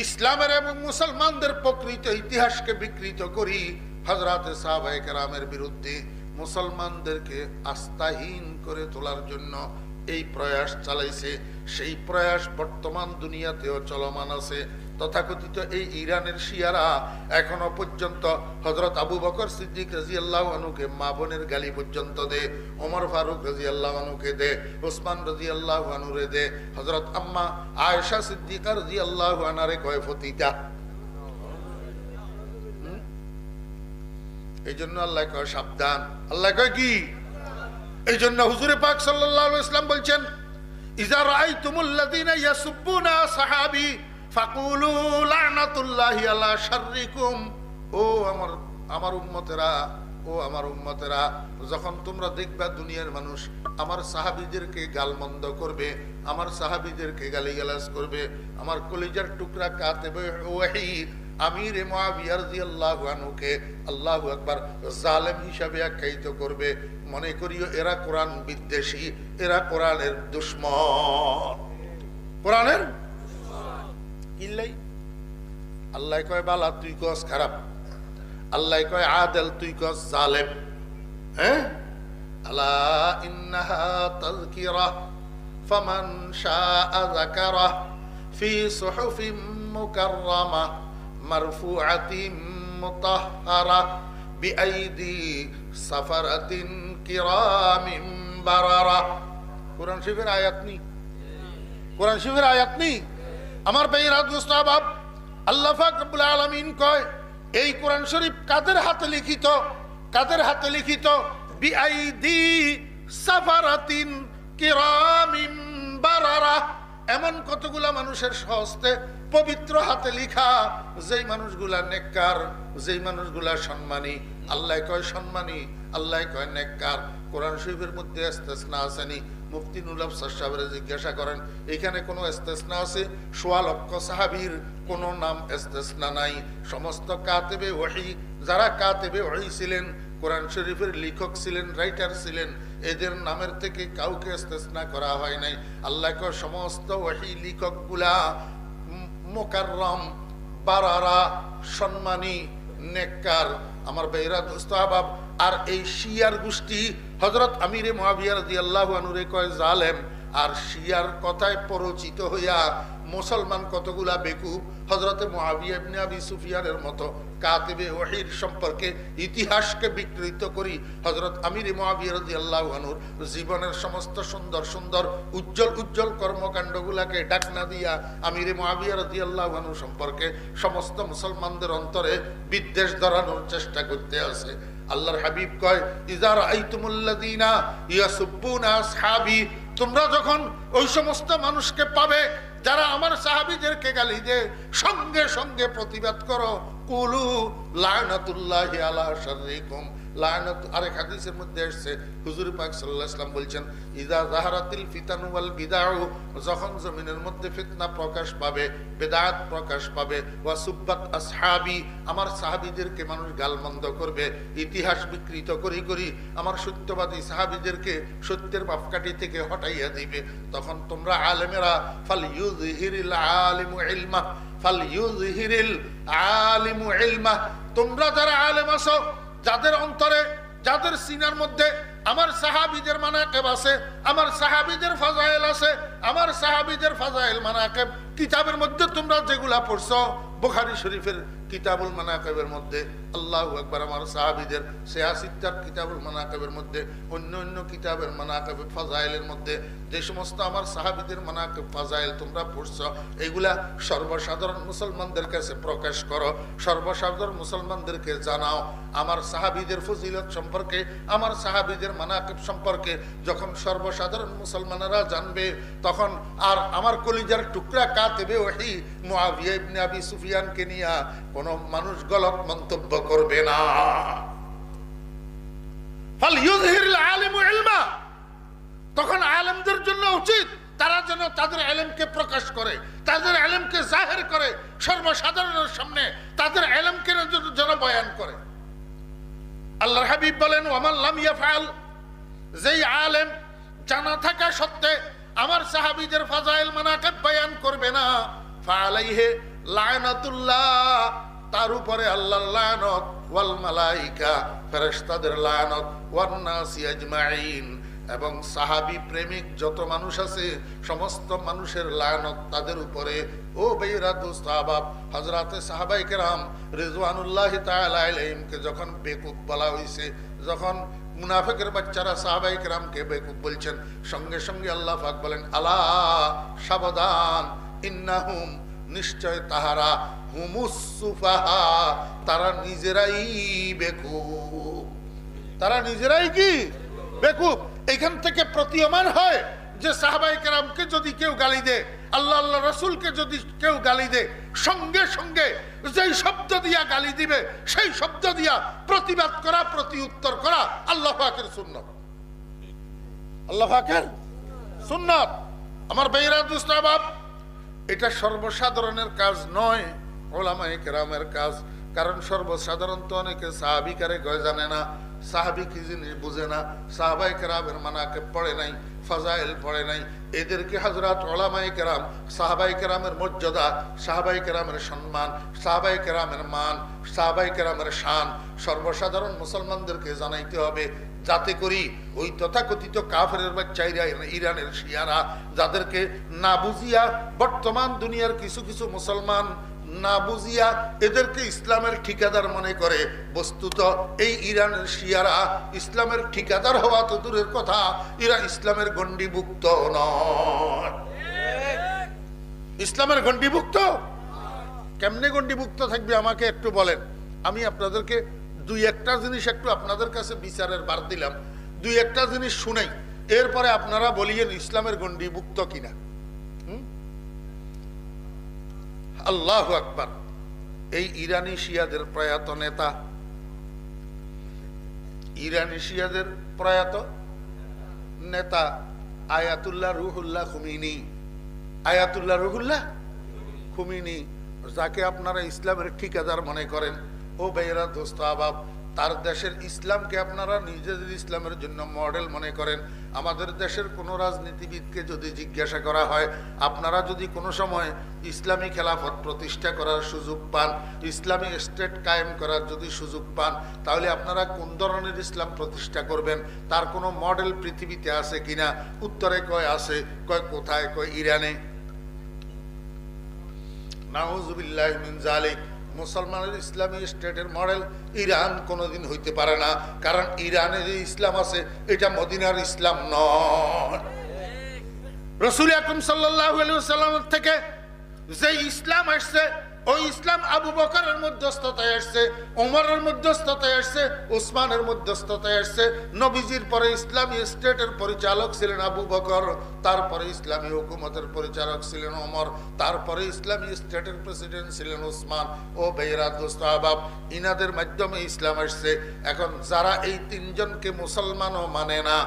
ইসলামের এবং মুসলমানদের প্রকৃত ইতিহাসকে বিকৃত করি হযরতে সাহাবায়ে কেরামের বিরুদ্ধে মুসলমানদেরকে আস্থাহীন করে তোলার জন্য এই প্রয়াস চালাইছে। সেই প্রয়াস বর্তমান দুনিয়াতেও চলমান আছে। তথাকথিত এই ইরানের শিয়ারা এখনো পর্যন্ত হযরত আবু বকর সিদ্দিক রাদিয়াল্লাহু আনহুকে মা বোনের গালি পর্যন্ত দে, ওমর ফারুক রাদিয়াল্লাহু আনহুকে দে, ওসমান রাদিয়াল্লাহু আনহুরে দে, হযরত আম্মা আয়েশা সিদ্দিকা রাদিয়াল্লাহু আনহারে কয় ফতিতা। এই জন্য আল্লাহ কয় সাবধান। আল্লাহ কয় কি? এই জন্য হুজুরে পাক সাল্লাল্লাহু আলাইহি ওয়াসাল্লাম বলছেন, ইযা রাআইতুমুল্লাযীনা ইয়াসুব্বুনা সাহাবী ফাকুলু লানাতুল্লাহি আলা শাররিকুম। ও আমার উম্মতেরা, ও আমার উম্মতেরা, যখন তোমরা দেখবা দুনিয়ার মানুষ আমার সাহাবীদেরকে গালমন্দ করবে, আমার সাহাবীদেরকে গালিগালাজ করবে, আমার কলিজার টুকরা কাতেবে ওয়াহী আমির মুআবিয়া রাদিয়াল্লাহু আনহুকে আল্লাহু আকবার জালেম হিসাবে আখ্যায়িত করবে, মনে করিও এরা কোরআন বিদ্বেষী, এরা কোরআনের দুশমন। কোরআনের কিল্লাই আল্লাহ কয় বালা তুই কস খারাপ, আল্লাহ কয় আদেল তুই কস জালেম। হ্যাঁ, আলা ইন্নাহা তাযকিরা ফামান শাআ যাকারা ফি সুহুফিম মুকাররামা মারফুআতিন মুতাহহারা বিআইদি সাফারাতিন কিরামিন বারারা। কোরআন শরীফের আয়াত নি, কোরআন শরীফের আয়াত নি। আমার ভাইরা দোস্ত আহবাব, আল্লাহ পাক রব্বুল আলামিন কয় এই কোরআন শরীফ কাদের হাতে লিখিত? কাদের হাতে লিখিত? বিআইদি সাফারাতিন কিরামিন বারারা। এমন কতগুলা মানুষের হস্তে পবিত্র হাতে লিখা, যেই মানুষগুলা নেককার, যেই মানুষগুলা সম্মানী। আল্লাহ কয় সম্মানী, আল্লাহ কয় নেককার। কোরআন শরীফের মধ্যে ইস্তেসনা আসেনি? মুফতি নুরুল আফসার সাহেবরে জিজ্ঞাসা করেন, এখানে কোনো ইস্তেসনা আছে? ১৬ লক্ষ সাহাবীর কোনো নাম ইস্তেসনা নাই। সমস্ত কাতেবে ওহী, যারা কাতেবে ওহী ছিলেন, কোরআন শরীফের লেখক ছিলেন, রাইটার ছিলেন, এদের নামের থেকে কাউকে ইস্তেসনা করা হয় নাই। আল্লাহ কয় সমস্ত ওহী লেখকগুলা মুকাররম, বারারা, সম্মানী, নেককার। আমার ভাইরা দোস্ত আহবাব, আর এই শিয়ার গোষ্ঠী হযরত আমিরে মুআবিয়া রাদিয়াল্লাহু আনহুরে কয় জালেম। আর শিয়ার কথায় পরিচিত হইয়া মুসলমান কতগুলা বেকুব হযরতে মুআবিয়া ইবনে আবি সুফিয়ানের মতো কাতিবে ওহীর সম্পর্কে ইতিহাসকে বিকৃত করি হযরত আমিরে মুআবিয়া রাদিয়াল্লাহু আনহুর জীবনের সমস্ত সুন্দর সুন্দর উজ্জ্বল উজ্জ্বল কর্মকাণ্ডগুলাকে ডাকনা দিয়া আমিরে মুআবিয়া রাদিয়াল্লাহু আনহু সম্পর্কে সমস্ত মুসলমানদের অন্তরে বিদ্বেষ ধরানোর চেষ্টা করতে আছে। আল্লাহর হাবিব কয়, ইযা রাআইতুমুল্লাযীনা ইয়াসুব্বুনা আসহাবী, তোমরা যখন ওই সমস্ত মানুষকে পাবে যারা আমার সাহাবীদেরকে গালি দেয়, সঙ্গে সঙ্গে প্রতিবাদ করো, কুলু লানাতুল্লাহি আলা শাররিকুম। লানাত আরেক হাদিসের মধ্যে আসছে, হুজুর পাক সাল্লাল্লাহু আলাইহি ওয়াসাল্লাম বলছেন, ইযা যাহারাতিল ফিতানু ওয়াল বিদআউ, যখন জমিনের মধ্যে ফিতনা প্রকাশ পাবে, বিদআত প্রকাশ পাবে, ওয়া সুব্বাত আসহাবী, আমার সাহাবীদেরকে মানুষ গালমন্দ করবে, ইতিহাস বিকৃত করি করি আমার সত্যবাদী সাহাবীদেরকে সত্যের মাপকাঠি থেকে হটাইয়া দিবে, তখন তোমরা আলেমেরা ফালইউযহিরিল আলিমু ইলমা, ফালইউযহিরিল আলিমু ইলমা, তোমরা যারা আলেম আছো, যাদের অন্তরে, যাদের সিনার মধ্যে আমার সাহাবীদের মানাকিব আছে, আমার সাহাবীদের ফাজাইল আছে, আমার সাহাবীদের ফাজাইল মানাকিব কিতাবের মধ্যে তোমরা যেগুলা পড়ছো, বুখারী শরীফের কিতাবুল মানাকিবের মধ্যে আল্লাহু আকবার, আমার সাহাবীদের সিয়াসিত্তার কিতাবুল মানাকিবের মধ্যে, অন্য অন্য কিতাবের মানাকিব ফাজাইলের মধ্যে যে সমস্ত আমার সাহাবীদের মানাকিব ফাজাইল তোমরা পড়ছো, এগুলা সর্বসাধারণ মুসলমানদের কাছে প্রকাশ করো, সর্বসাধারণ মুসলমানদেরকে জানাও। আমার সাহাবীদের ফজিলত সম্পর্কে, আমার সাহাবীদের মানাকিব সম্পর্কে যখন সর্বসাধারণ মুসলমানেরা জানবে, তখন আর আমার কলিজার টুকরা কাতেবে ওহী মুআবিয়া ইবনে আবি সুফিয়ানকে নিয়ে কোনো মানুষ গলত মন্তব্য করবে না। ফালইউযহিরিল আলিমু ইলমা, তখন আলেমদের জন্য উচিত তারা যেন তাদের ইলমকে প্রকাশ করে, তাদের ইলমকে জাহির করে, সর্বসাধারণের সামনে তাদের ইলমকে যেন বয়ান করে। আল্লাহর হাবিব বলেন, ওয়ামান লাম ইয়াফআল, যেই আলেম জানা থাকা সত্ত্বে আমার সাহাবীদের ফাজাইল মানাকিব বয়ান করবে না, ফাআলাইহি লানাতুল্লাহ, তার উপরে আল্লাহর লানত, ওয়াল মালাইকা ফেরেশতাদের লানত, ওয়ান নাসি আজমাইন এবং সাহাবী প্রেমিক যত মানুষ আছে সমস্ত মানুষের লানত তাদের উপরে। ও ভাইরা দোস্ত আহবাব, হযরতে সাহাবায়ে কেরাম রিজওয়ানুল্লাহি তাআলা আলাইহিমকে যখন বেকুব বলা হয়েছে, যখন মুনাফিকের বাচ্চারা সাহাবায়ে কেরামকে বেকুব বলছেন, সঙ্গে সঙ্গে আল্লাহ পাক বলেন আলা সাবধান, ইন্নাহুম নিশ্চয় তাহারা হুমুস সুফাহা, তারা নিজেরাই বেকুব। তারা নিজেরাই কি বেকুব। এখান থেকে প্রতীয়মান হয় যে সাহাবায়ে কেরামকে যদি কেউ গালি দেয়, আল্লাহ আল্লাহ রাসূলকে যদি কেউ গালি দেয়, সঙ্গে সঙ্গে যেই শব্দ দিয়া গালি দিবে সেই শব্দ দিয়া প্রতিবাদ করা, প্রতি উত্তর করা আল্লাহ পাকের সুন্নাত। আল্লাহ পাকের সুন্নাত। আমার ভাইরা দোস্ত আহবাব, এটা সর্বসাধারণের কাজ নয়, উলামায়ে কেরামের কাজ। কারণ সর্বসাধারণত অনেকে সাহাবিকারে গয় জানে না, সাহাবি কি জিনিস বুঝে না, সাহাবায়ে কেরামের মানাকে পড়ে নাই, ফাজাইল পড়ে নাই। এদেরকে হযরত উলামায়ে কেরাম সাহাবায়ে কেরামের মর্যাদা, সাহাবায়ে কেরামের সম্মান, সাহাবায়ে কেরামের মান, সাহাবায়ে কেরামের শান সর্বসাধারণ মুসলমানদেরকে জানাইতে হবে, যাতে করি ওই তথাকথিত কাফেরের বাচ্চাইরা, ইরানের শিয়ারা, যাদেরকে না বুঝিয়া বর্তমান দুনিয়ার কিছু কিছু মুসলমান না বুঝিয়া এদেরকে ইসলামের ঠিকাদার মনে করে, বস্তুত এই ইরানের শিয়ারা ইসলামের ঠিকাদার হওয়া তো দূরের কথা, এরা ইসলামের গণ্ডিভুক্ত নয়। ইসলামের গণ্ডিভুক্ত কেমনে গণ্ডিভুক্ত থাকবে আমাকে একটু বলেন। আমি আপনাদেরকে দুই একটা জিনিস একটু আপনাদের কাছে বিচারের বার দিলাম, দুই একটা জিনিস শুনাই, এরপরে আপনারা বলিয়েন ইসলামের গণ্ডিভুক্ত কিনা। আল্লাহু আকবার। এই ইরানি শিয়াদের প্রয়াত নেতা, ইরানি শিয়াদের প্রয়াত নেতা আয়াতুল্লাহ রুহুল্লাহ খুমিনি, আয়াতুল্লাহ রুহুল্লাহ খুমিনি, যাকে আপনারা ইসলামের ঠিকাদার মনে করেন। ও ভাইয়েরা দোস্ত আহবাব, তার দেশের ইসলামকে আপনারা নিজেদের ইসলামের জন্য মডেল মনে করেন। আমাদের দেশের কোনো রাজনীতিবিদকে যদি জিজ্ঞাসা করা হয়, আপনারা যদি কোনো সময় ইসলামী খেলাফত প্রতিষ্ঠা করার সুযোগ পান, ইসলামী স্টেট কায়েম করার যদি সুযোগ পান, তাহলে আপনারা কোন ধরনের ইসলাম প্রতিষ্ঠা করবেন? তার কোনো মডেল পৃথিবীতে আছে কিনা? উত্তরে কয় আছে, কয় কোথায়, কয় ইরানে। নাউযুবিল্লাহি মিন যালিক। মুসলমানের ইসলামী স্টেটের মডেল ইরান কোনোদিন হইতে পারে না, কারণ ইরানে যে ইসলাম আছে এটা মদিনার ইসলাম নয়। রাসূল আকরাম সাল্লাল্লাহু আলাইহি ওয়াসাল্লাম থেকে যে ইসলাম আসছে, ওই ইসলাম আবু বকরের মধ্যস্থতায় আসছে, ওমরের মধ্যস্থতায় আসছে, উসমানের মধ্যস্থতায় আসছে। নবীজির পরে ইসলামী স্টেটের পরিচালক ছিলেন আবু বকর, তারপরে ইসলামী হুকুমতের পরিচালক ছিলেন ওমর, তারপরে ইসলামী স্টেটের প্রেসিডেন্ট ছিলেন উসমান। ও ভাইয়েরা দোস্ত আহবাব, ইনাদের মাধ্যমে ইসলাম আসছে। এখন যারা এই তিনজনকে মুসলমানও মানে না,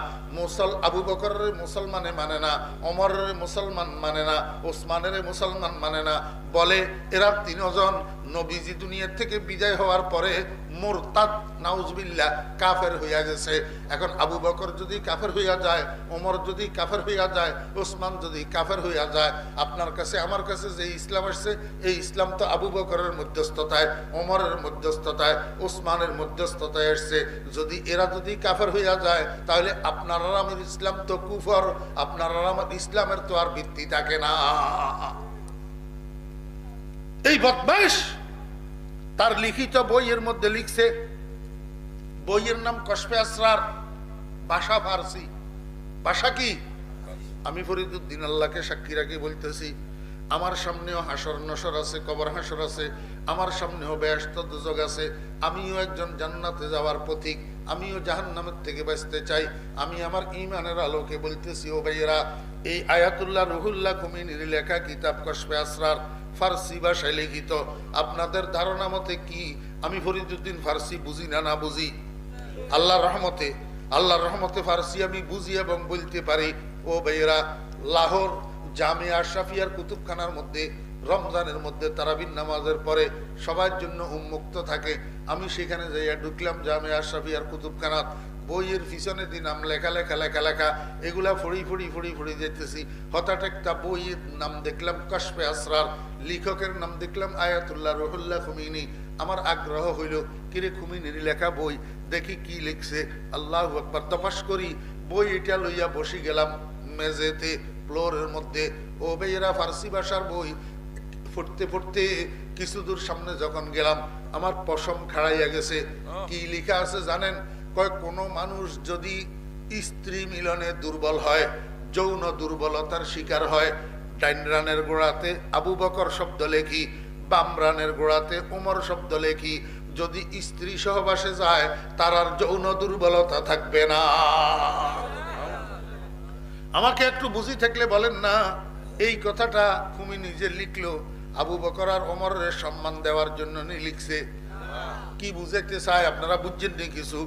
আবু বকরের মুসলমানে মানে না, ওমরের মুসলমান মানে না, উসমানের মুসলমান মানে না, বলে এরা তিনজন নবীজি দুনিয়ার থেকে বিদায় হওয়ার পরে মুরতাদ, নাউজুবিল্লাহ, কাফের হইয়া গেছে। এখন আবু বকর যদি কাফের হইয়া যায়, ওমর যদি কাফের হইয়া যায়, উসমান যদি কাফের হইয়া যায়, আপনার কাছে আমার কাছে যে ইসলাম আসছে, এই ইসলাম তো আবু বকরের মধ্যস্থতায়, ওমরের মধ্যস্থতায়, উসমানের মধ্যস্থতায় আসছে। যদি এরা যদি কাফের হইয়া যায়, তাহলে আপনার আমার ইসলাম তো কুফর, আপনার আমার ইসলামের তো আর ভিত্তি থাকে না। এই বদমাইশ তার লিখিত বইয়ের মধ্যে লিখছে, বইয়ের নাম কশফে আসরার, ভাষা ফারসি। ভাষা কি? আমি ফরিদউদ্দিন আল্লাহকে সাক্ষী রাখি বলতেছি, আমার সামনেও হাসর নসর আছে, কবর হাসর আছে, আমার সামনেও বেহেশত দোজখ আছে। আমিও একজন জান্নাতে যাওয়ার পথিক, আমিও জাহান্নামের থেকে বাঁচতে চাই। আমি আমার ঈমানের আলোকে বলতেছি, ও ভাইয়েরা, এই আয়াতুল্লাহ রুহুল্লাহ খুমিনির লেখা কিতাব কশফে আসরার ফারসি ভাষায় লিখিত। আপনাদের ধারণা মতে কি আমি ফরিদউদ্দিন ফারসি বুঝি না? না বুঝি। আল্লাহর রহমতে, আল্লাহর রহমতে ফারসি আমি বুঝি এবং বলতে পারি। ও ভাইয়েরা, লাহোর জামিয়া আশরাফিয়ার কুতুবখানার মধ্যে রমজানের মধ্যে তারাবির নামাজের পরে সবার জন্য উন্মুক্ত থাকে। আমি সেখানে যাইয়া ঢুকলাম জামিয়া আশরাফিয়ার কুতুবখানা। বইয়ের পিছনে দিন নাম লেখা লেখা লেখা লেখা, এগুলা ফুড়ি যেতেছি। হঠাৎ একটা বইয়ের নাম দেখলাম কশফে আসরার, লেখকের নাম দেখলাম আয়াতুল্লাহ রুহুল্লাহ খুমিনি। আমার আগ্রহ হইল কিরে খুমিনির লেখা বই দেখি কি লিখছে। আল্লাহু আকবার, তপাস করি বই এটা লইয়া বসি গেলাম মেঝেতে ফ্লোরের মধ্যে। ও বেয়েরা ফার্সি ভাষার বই পড়তে পড়তে কিছু দূর সামনে যখন গেলাম আমার পশম খাড়াইয়া গেছে। কি লেখা আছে জানেন? কয় কোন মানুষ যদি স্ত্রী মিলনে দুর্বল হয়, যৌন দুর্বলতার শিকার হয়, ডাইন রানের গোড়াতে আবু বকর শব্দ লেখি, বাম রানের গোড়াতে ওমর শব্দ লেখি, যদি স্ত্রী সহবাসে যায় তার আর যৌন দুর্বলতা থাকবে না। আমাকে একটু বুঝি থাকলে বলেন না, এই কথাটা তুমি নিজে লিখলো আবু বকর আর ওমরের সম্মান দেওয়ার জন্য লিখছে। কি বুঝাইতে চায় আপনারা বুঝছেন নি কিছু?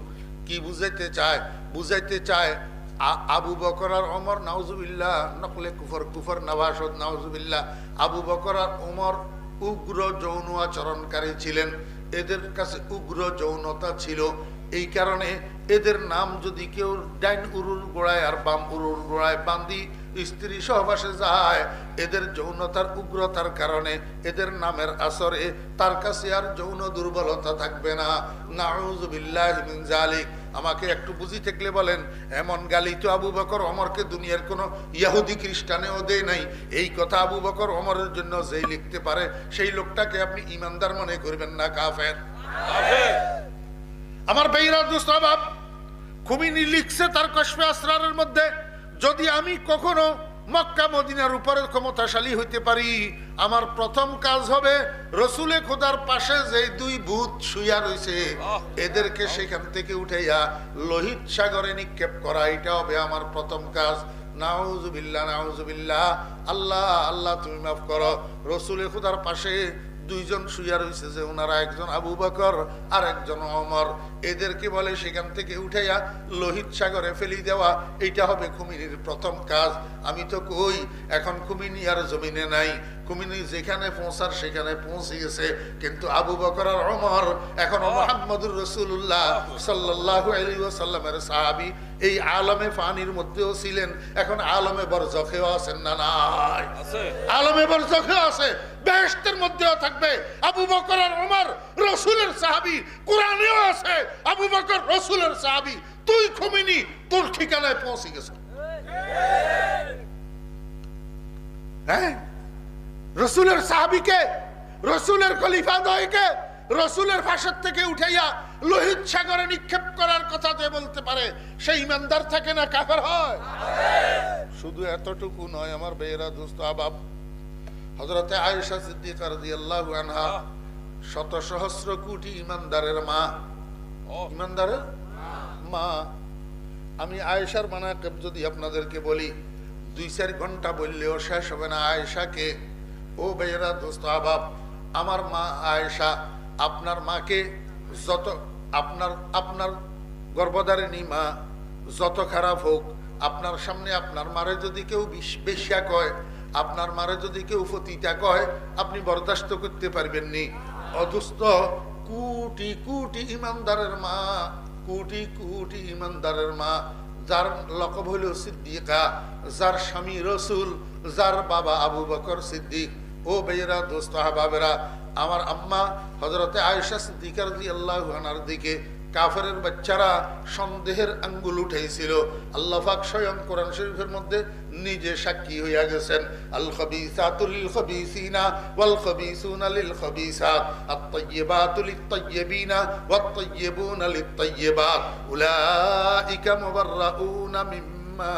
কি বুঝাইতে চায়? বুঝাইতে চায় আবু বকর আর ওমর নাউজুবিল্লাহ নকলে কুফর, কুফর নওয়াসদ নাউজুবিল্লাহ, আবু বকর আর ওমর উগ্র যৌন আচরণকারী ছিলেন, এদের কাছে উগ্র যৌনতা ছিল। এই কারণে এদের নাম যদি কেউ ডাইন উরুর গোড়ায় আর বাম উরুর গোড়ায় বান্দি স্ত্রী সহবাসে যায়, এদের যৌনতার উগ্রতার কারণে এদের নামের আসরে তার কাছে আর যৌন দুর্বলতা থাকবে না। নাউযুবিল্লাহি মিন যালিক। আমাকে একটু বুঝি থাকলে বলেন, এমন গালি তো আবু বকর ওমরকে দুনিয়ার কোন ইহুদি খ্রিস্টানেও দেয় নাই। এই কথা আবু বকর ওমরের জন্য যেই লিখতে পারে সেই লোকটাকে আপনি ইমানদার মনে করবেন না কাফের। আমার ভাইরা দোস্ত বাপ, খুমিনি লিখছে তার কশফে আসরারের মধ্যে, যদি আমি কখনো মক্কা মদিনার উপরে ক্ষমতাশালী হইতে পারি, আমার প্রথম কাজ হবে রসুলে খোদার পাশে যে দুই ভূত শুইয়া রয়েছে এদেরকে সেখান থেকে উঠাইয়া লোহিত সাগরে নিক্ষেপ করা। এটা হবে আমার প্রথম কাজ। নাউজুবিল্লাহ, নাউজুবিল্লাহ। আল্লাহ আল্লাহ তুমি মাফ করো। রসুলে খোদার পাশে দুইজন শুইয়া রয়েছে যে ওনারা একজন আবু বকর আর একজন ওমর, এদেরকে বলে সেখান থেকে উঠাইয়া লোহিত সাগরে ফেলি দেওয়া। এইটা হবে খুমিনির প্রথম কাজ। আমি তো কই এখন খুমিনি আর জমিনে নাই, খুমিনি যেখানে পৌঁছার সেখানে পৌঁছে গেছে, কিন্তু আবু বকর আর ওমর এখনো মুহাম্মদুর রাসূলুল্লাহ সাল্লাল্লাহু আলাইহি ওয়াসাল্লামের সাহাবী, এই আলমে ফানির মধ্যেও ছিলেন, এখন আলমে বরজখেও আছেন না নাই? আলমে বরজখেও আছে, বেহেশতের মধ্যেও থাকবে। আবু বকর আর ওমর রাসূলের সাহাবী, কোরআনেও আছে আবু বকর রাসূলের সাহাবী। তুই খুমিনি তোর ঠিকানায় পৌঁছে গেছ। হ্যাঁ, রাসূলের সাহাবীকে, রাসূলের খলিফাদ্বয়কে রাসূলের ভাষার থেকে উঠাইয়া লোহিত সাগরে নিক্ষেপ করার কথা যে বলতে পারে সে ইমানদার থাকে না কাফের হয়? শুধু এতটুকু নয় আমার বেয়েরা দোস্ত আবাব, হযরতে আয়েশা সিদ্দিকা রাদিয়াল্লাহু আনহা শত সহস্র কোটি ইমানদারের মা, ইমানদারের মা। আমি আয়েশার মানাকিব যদি আপনাদেরকে বলি 2-4 ঘন্টা বললেও শেষ হবে না। আয়েশাকে, ও বেয়েরা দোস্ত আবাব, আমার মা আয়েশা, আপনার মাকে যত আপনার গর্ভধারিণী মা যত খারাপ হোক, আপনার সামনে আপনার মারে যদি কেউ বেশ্যা কয়, আপনার মারে যদি কেউ ফতিতা কয়, আপনি বরদাস্ত করতে পারবেন নি। অথচ কোটি কোটি ইমানদারের মা, কোটি কোটি ইমানদারের মা, যার লকব হইল সিদ্দিকা, যার স্বামী রসুল, যার বাবা আবু বকর সিদ্দিক। ও বেয়েরা দোস্ত আহবাবেরা, আমার আম্মা হযরতে আয়েশা সিদ্দিকা রাদিয়াল্লাহু আনহার দিকে কাফেরের বাচ্চারা সন্দেহের আঙ্গুল উঠাইছিল। আল্লাহ পাক স্বয়ং কোরআন শরীফের মধ্যে নিজে সাক্ষী হইয়া গেছেন, আল খাবিসাতু লিল খাবিসিনা ওয়াল খাবিসুনা লিল খাবিসাত আত-তাইয়্যিবাতু লিত-তাইয়্যিবিনা ওয়াত-তাইয়্যিবুনা লিত-তাইয়্যিবাত উলাইকা মুবাররাউনা মিম্মা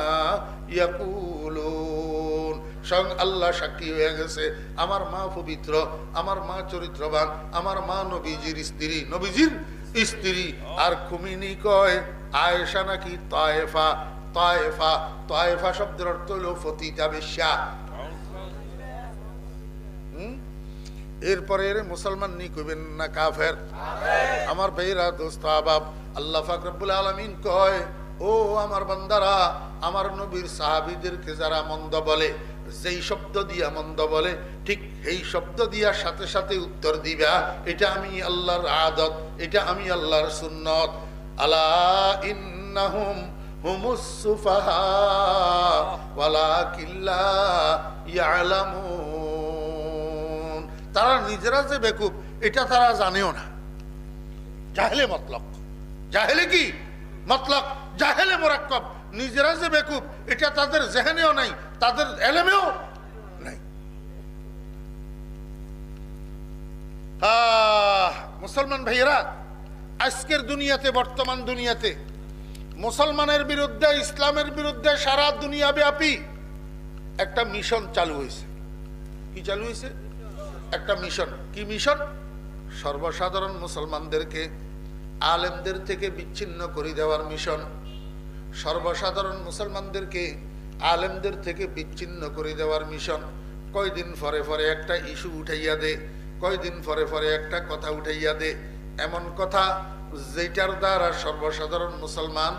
ইয়াকুলুন। স্বয়ং আল্লাহ সাক্ষী হয়ে গেছে, আমার মা পবিত্র, আমার মা চরিত্রবান, আমার মা নবীজির স্ত্রী, নবীজির স্ত্রী। আর খুমিনি কয় আয়েশা নাকি তায়েফা, তায়েফা, তায়েফা শব্দের অর্থ হলো ফতিতা বেশ্যা। এরপরে মুসলমান নি কইবেন না কাফের। আমার ভাইরা দোস্ত আহবাব, আল্লাহ পাক রব্বুল আলামিন কয়, ও আমার বান্দারা, আমার নবীর সাহাবীদেরকে যারা মন্দ বলে, যেই শব্দ দিয়া মন্দ বলে ঠিক এই শব্দ দিয়া সাথে সাথে উত্তর দিবা, এটা আমি আল্লাহর আদত, এটা আমি আল্লাহর সুন্নত। আলা ইন্নাহুম হুমুস সুফাহা ওয়ালাকিন লা ইয়ালামুন। তারা নিজেরা যে বেকুব এটা তারা জানেও না। জাহেলে মতলব, জাহেলে কি মতলব, জাহেলে মোরাক্কব, নিজেরা যে বেকুব এটা তাদের জেহেনেও নাই, তাদের এলেমেও নাই। মুসলমান ভাইয়েরা, আজকের দুনিয়াতে, বর্তমান দুনিয়াতে মুসলমানের বিরুদ্ধে, ইসলামের বিরুদ্ধে সারা দুনিয়া ব্যাপী একটা মিশন চালু হয়েছে। কি চালু হয়েছে? একটা মিশন। কি মিশন? সর্বসাধারণ মুসলমানদেরকে আলেমদের থেকে বিচ্ছিন্ন করে দেওয়ার মিশন। সর্বসাধারণ মুসলমানদেরকে আলেমদের থেকে বিচ্ছিন্ন করে দেওয়ার মিশন। কয়দিন পরে পরে একটা ইস্যু উঠাইয়া দে, কয়দিন পরে পরে একটা কথা উঠাইয়া দে, এমন কথা যেটার দ্বারা সর্বসাধারণ মুসলমান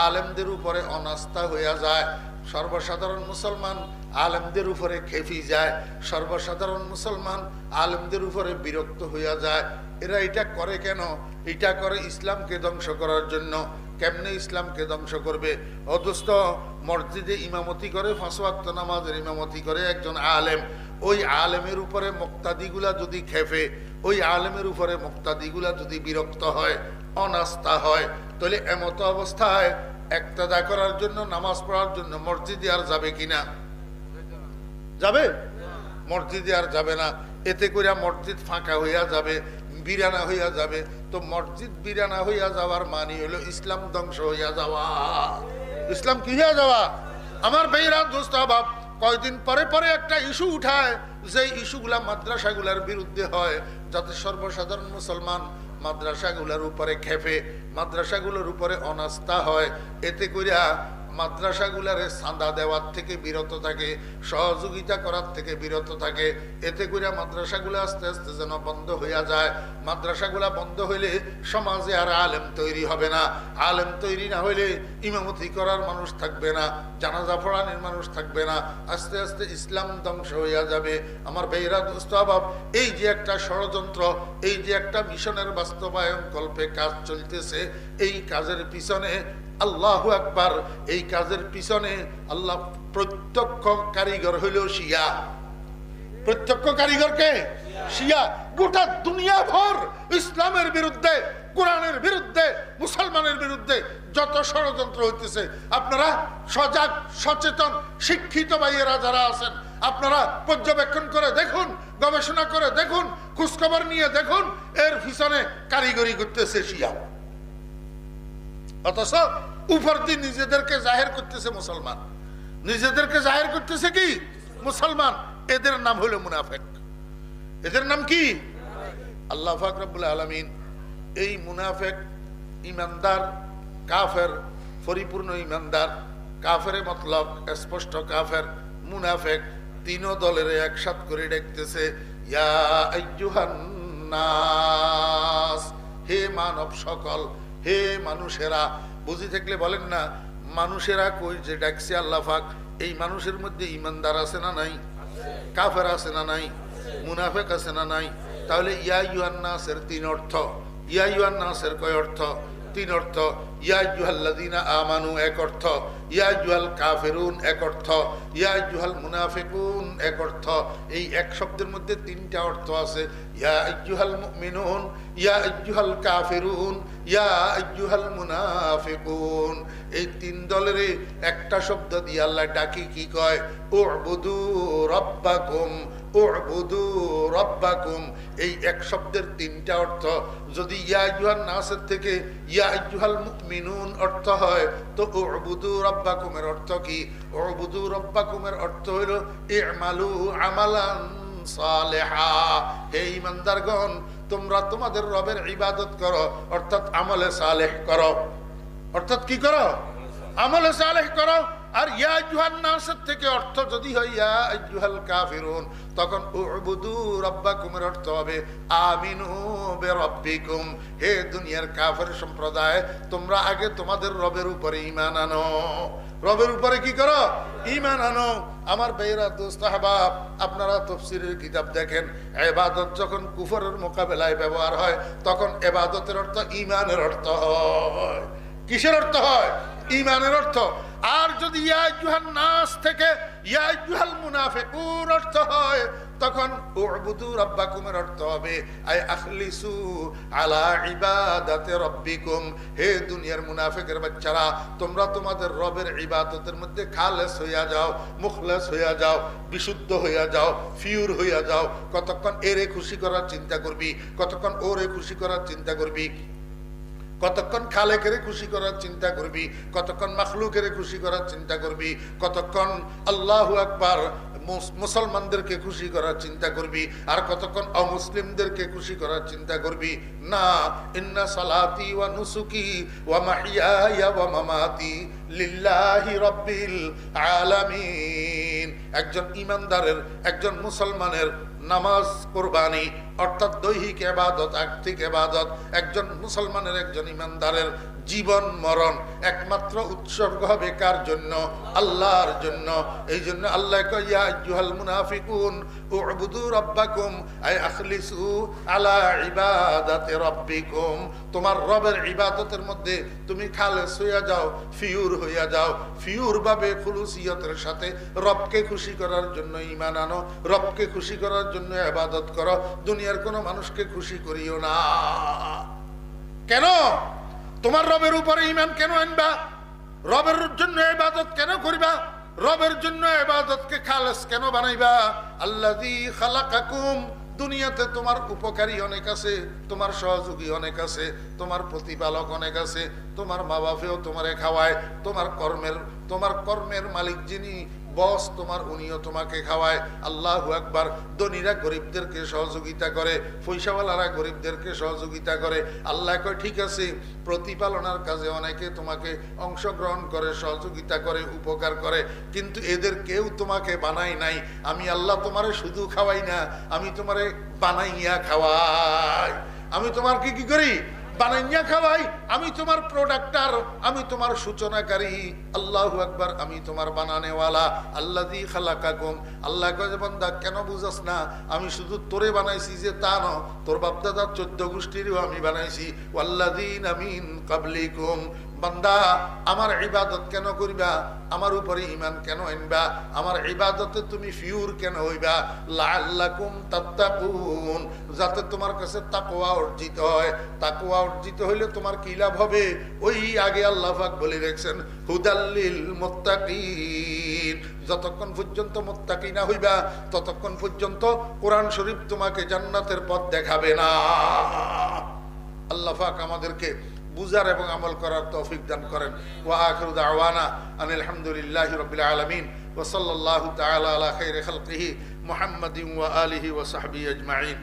আলেমদের উপরে অনাস্থা হইয়া যায়, সর্বসাধারণ মুসলমান আলেমদের উপরে খেপি যায়, সর্বসাধারণ মুসলমান আলেমদের উপরে বিরক্ত হইয়া যায়। এরা এটা করে কেন? এটা করে ইসলামকে ধ্বংস করার জন্য। কেমনে ইসলামকে ধ্বংস করবে? অথচ মসজিদে ইমামতি করে, 5 ওয়াক্ত নামাজের ইমামতি করে একজন আলেম, ওই আলেমের উপরে মুক্তাদিগুলা যদি খেপে, ওই আলেমের উপরে মুক্তাদিগুলা যদি বিরক্ত হয়, অনাস্থা হয়, তাহলে এমত অবস্থায় ইক্তেদা করার জন্য, নামাজ পড়ার জন্য মসজিদে আর যাবে কিনা? যাবে? মসজিদে আর যাবে না। এতে করে মসজিদ ফাঁকা হইয়া যাবে, বিরানা হইয়া যাবে। তো মসজিদ বিরানা হইয়া যাওয়ার মানে হলো ইসলাম ধ্বংস হইয়া যাওয়া। ইসলাম কি হইয়া যাওয়া? আমার ভাইরা, দোস্ত বাপ, কয়দিন পরে পরে একটা ইস্যু উঠায়, যে ইস্যুগুলা মাদ্রাসাগুলার বিরুদ্ধে হয়, যাতে সর্বসাধারণ মুসলমান মাদ্রাসাগুলোর উপরে খেপে, মাদ্রাসাগুলোর উপরে অনাস্থা হয়। এতে করিয়া মাদ্রাসাগুলারে চাঁদা দেওয়ার থেকে বিরত থাকে, সহযোগিতা করার থেকে বিরত থাকে। এতে করিয়া মাদ্রাসাগুলো আস্তে আস্তে যেন বন্ধ হইয়া যায়। মাদ্রাসাগুলা বন্ধ হইলে সমাজে আর আলেম তৈরি হবে না। আলেম তৈরি না হইলে ইমামতি করার মানুষ থাকবে না, জানাজা পড়ানোর মানুষ থাকবে না। আস্তে আস্তে ইসলাম ধ্বংস হইয়া যাবে। আমার ভাইরা, দোস্ত বাপ, এই যে একটা ষড়যন্ত্র, এই যে একটা মিশনের বাস্তবায়ন কল্পে কাজ চলতেছে, এই কাজের পিছনে আল্লাহু আকবার, এই কাজের পিছনে আল্লাহ প্রত্যক্ষ কারিগর হইল শিয়া। প্রত্যক্ষ কারিগর কে? শিয়া। গোটা দুনিয়া ভর ইসলামের বিরুদ্ধে, কোরআনের বিরুদ্ধে, মুসলমানের বিরুদ্ধে যত ষড়যন্ত্র হইতেছে, আপনারা সজাগ, সচেতন, শিক্ষিত ভাইয়েরা যারা আছেন, আপনারা পর্যবেক্ষণ করে দেখুন, গবেষণা করে দেখুন, খোঁজখবর নিয়ে দেখুন, এর পিছনে কারিগরি করতেছে শিয়া। অথচ উপর দিয়ে নিজেদেরকে জাহির করতেছে মুসলমান, নিজেদেরকে জাহির করতেছে কি? মুসলমান। এদের নাম হলো মুনাফিক। এদের নাম কি? আল্লাহ পাক রব্বুল আলামিন এই মুনাফিক, ইমানদার, কাফের, পরিপূর্ণ ইমানদার, কাফের মতলব স্পষ্ট কাফের, মুনাফিক, তিন দলের একসাথ করে ডাকতেছে, ইয়া আইয়ুহান নাস, হে মানব সকল, হে মানুষেরা। বুঝি থাকলে বলেন না, মানুষেরা কই যে ডাকছে আল্লাহ পাক, এই মানুষের মধ্যে ইমানদার আছে না নাই? কাফের আছে না নাই? মুনাফিক আছে না নাই? তাহলে ইয়া আইয়ুহান নাসের 3 অর্থ। ইয়া আইয়ুহান নাসের কয় অর্থ? 3 অর্থ। ইয়া আইয়ুহাল্লাযীনা আমানু এক অর্থ, ইয়া আইয়ুহাল কাফিরুন এক অর্থ, ইয়া আইয়ুহাল মুনাফিকুন এক অর্থ। এই এক শব্দের মধ্যে 3টা অর্থ আছে। ইয়া আইয়ুহাল মুমিনুন, ইয়া আইয়ুহাল কাফিরুন, ইয়া আইয়ুহাল মুনাফিকুন। এই 3 দলের একটা শব্দ দিয়ে আল্লাহ ডাকি, কি কয়? উবুদু রাব্বাকুম, উবুদু রাব্বাকুম। এই এক শব্দের 3টা অর্থ। যদি ইয়া আইয়ুহান নাসের থেকে ইয়া আইয়ুহাল মুমিনুন অর্থ হয়, তো উবুদু রাব্বাকুমের অর্থ কি? উবুদু রাব্বাকুমের অর্থ হলো ইমালু আমালান সালেহা। হে ঈমানদারগণ, তোমরা তোমাদের রবের ইবাদত করো, অর্থাৎ আমলে সালেহ করো। অর্থাৎ কি করো? আমলে সালেহ করো। আর ইয়া আইয়ুহান নাসের থেকে অর্থ যদি হয় ইয়া আইয়ুহাল কাফিরুন, তখন উবুদু রাব্বাকুমের অর্থ হবে আমিনু বিরাব্বিকুম। হে দুনিয়ার কাফের সম্প্রদায়, তোমরা আগে তোমাদের রবের উপরে ঈমান আনো। রবের উপরে কি করো? ঈমান আনো। আমার ভাইরা, দোস্ত আহবাব, আপনারা তাফসীরের কিতাব দেখেন, ইবাদত যখন কুফরের মোকাবেলায় ব্যবহার হয়, তখন ইবাদতের অর্থ ঈমানের অর্থ হয়। কিসের অর্থ হয়? ঈমানের অর্থ। আর যদি ইয়া আইয়ুহান নাস থেকে ইয়া আইয়ুহাল মুনাফিকুন অর্থ হয়, তখন উবুদু রাব্বাকুমের অর্থ হবে আই আখলিসু আলা ইবাদাতি রাব্বিকুম। হে দুনিয়ার মুনাফিকের বাচ্চারা, তোমরা তোমাদের রবের ইবাদতের মধ্যে খালেস হইয়া যাও, মুখলেস হইয়া যাও, বিশুদ্ধ হইয়া যাও, ফিউর হইয়া যাও। কতক্ষণ এরে খুশি করার চিন্তা করবি, কতক্ষণ ওরে খুশি করার চিন্তা করবি, কতক্ষণ খালেকেরে খুশি করার চিন্তা করবি, কতক্ষণ মাখলুকেরে খুশি করার চিন্তা করবি, কতক্ষণ আল্লাহু আকবার মুসলমানদেরকে খুশি করার চিন্তা করবি, আর কতক্ষণ অমুসলিমদেরকে খুশি করার চিন্তা করবি। না, ইন্না সালাতি ওয়া নুসুকি ওয়া মাহইয়ায়া ওয়া মামাতি লিল্লাহি রাব্বিল আলামিন। একজন ইমানদারের, একজন মুসলমানের নামাজ, কুরবানি অর্থাৎ দৈহিক ইবাদত, আর্থিক ইবাদত, একজন মুসলমানের, একজন ইমানদারের জীবন মরণ একমাত্র উৎসর্গ হবে কার জন্য? আল্লাহর জন্য। এই জন্য আল্লাহ কয় ইয়া আইয়ুহাল মুনাফিকুন উবুদু রাব্বাকুম আই আখলিসু আলা ইবাদাতি রাব্বিকুম। তোমার রবের ইবাদতের মধ্যে তুমি খালেস হইয়া যাও, ফিউর হইয়া যাও, ফিউর ভাবে খুলুসিয়তের সাথে রবকে খুশি করার জন্য ঈমান আনো, রবকে খুশি করার জন্য ইবাদত করো। দুনিয়ার কোনো মানুষকে খুশি করিও না। কেন? তোমার রবের উপরে ঈমান কেন আনবা? রবের জন্য ইবাদত কেন করিবা? রবের জন্য ইবাদতকে খালেস কেন বানাইবা? আল্লাযী খালাকাকুম। দুনিয়াতে তোমার উপকারী অনেক আছে, তোমার সহযোগী অনেক আছে, তোমার প্রতিপালক অনেক আছে, তোমার মা বাপেও তোমারে খাওয়ায়, তোমার কর্মের মালিক যিনি বস তোমার, উনিও তোমাকে খাওয়ায়। আল্লাহু আকবার। ধনীরা গরিবদেরকে সহযোগিতা করে, পয়সাওয়ালারা গরিবদেরকে সহযোগিতা করে। আল্লাহ কয় ঠিক আছে, প্রতিপালনার কাজে অনেকে তোমাকে অংশগ্রহণ করে, সহযোগিতা করে, উপকার করে, কিন্তু এদের কেউ তোমাকে বানাই নাই। আমি আল্লাহ তোমারে শুধু খাওয়াই না, আমি তোমারে বানাইয়া খাওয়াই। আমি তোমার কি করি? বানাইয়া খাওয়াই। আমি তোমার প্রোডাক্টার, আমি তোমার সূচনাকারী। আল্লাহু আকবার। আমি তোমার বানানেওয়ালা। আল্লাযী খালাকাকুম। আল্লাহ কয় বান্দা কেন বুঝাস না? আমি শুধু তোরে বানাইছি যে তা না, তোর বাপদাদার 14 গোষ্ঠীরও আমি বানাইছি। ওয়াল্লাযীনা মিন ক্বাবলিকুম। বান্দা আমার ইবাদত কেন করিবা? আমার উপরে ঈমান কেন আনবা? আমার ইবাদতে তুমি ফিউর কেন হইবা? লাআল্লাকুম তাত্তাকুন। যাতে তোমার কাছে তাকওয়া অর্জিত হয়। তাকওয়া অর্জিত হইলে তোমার কি লাভ হবে? ওই আগে আল্লাহ পাক বলে রেখেছেন হুদাল্লিল মুত্তাকিন। যতক্ষণ পর্যন্ত মুত্তাকি না হইবা ততক্ষণ পর্যন্ত কোরআন শরীফ তোমাকে জান্নাতের পথ দেখাবে না। আল্লাহ পাক আমাদেরকে বুঝার এবং আমল করার তৌফিক দান করেন। ওয়া আখিরু দাওয়ানা আনিল হামদুলিল্লাহি রাব্বিল আলামিন ওয়া সাল্লাল্লাহু তাআলা আলা খাইরি খালকিহি মুহাম্মাদিন ওয়া আলিহি ওয়া সাহবিহি আজমাইন।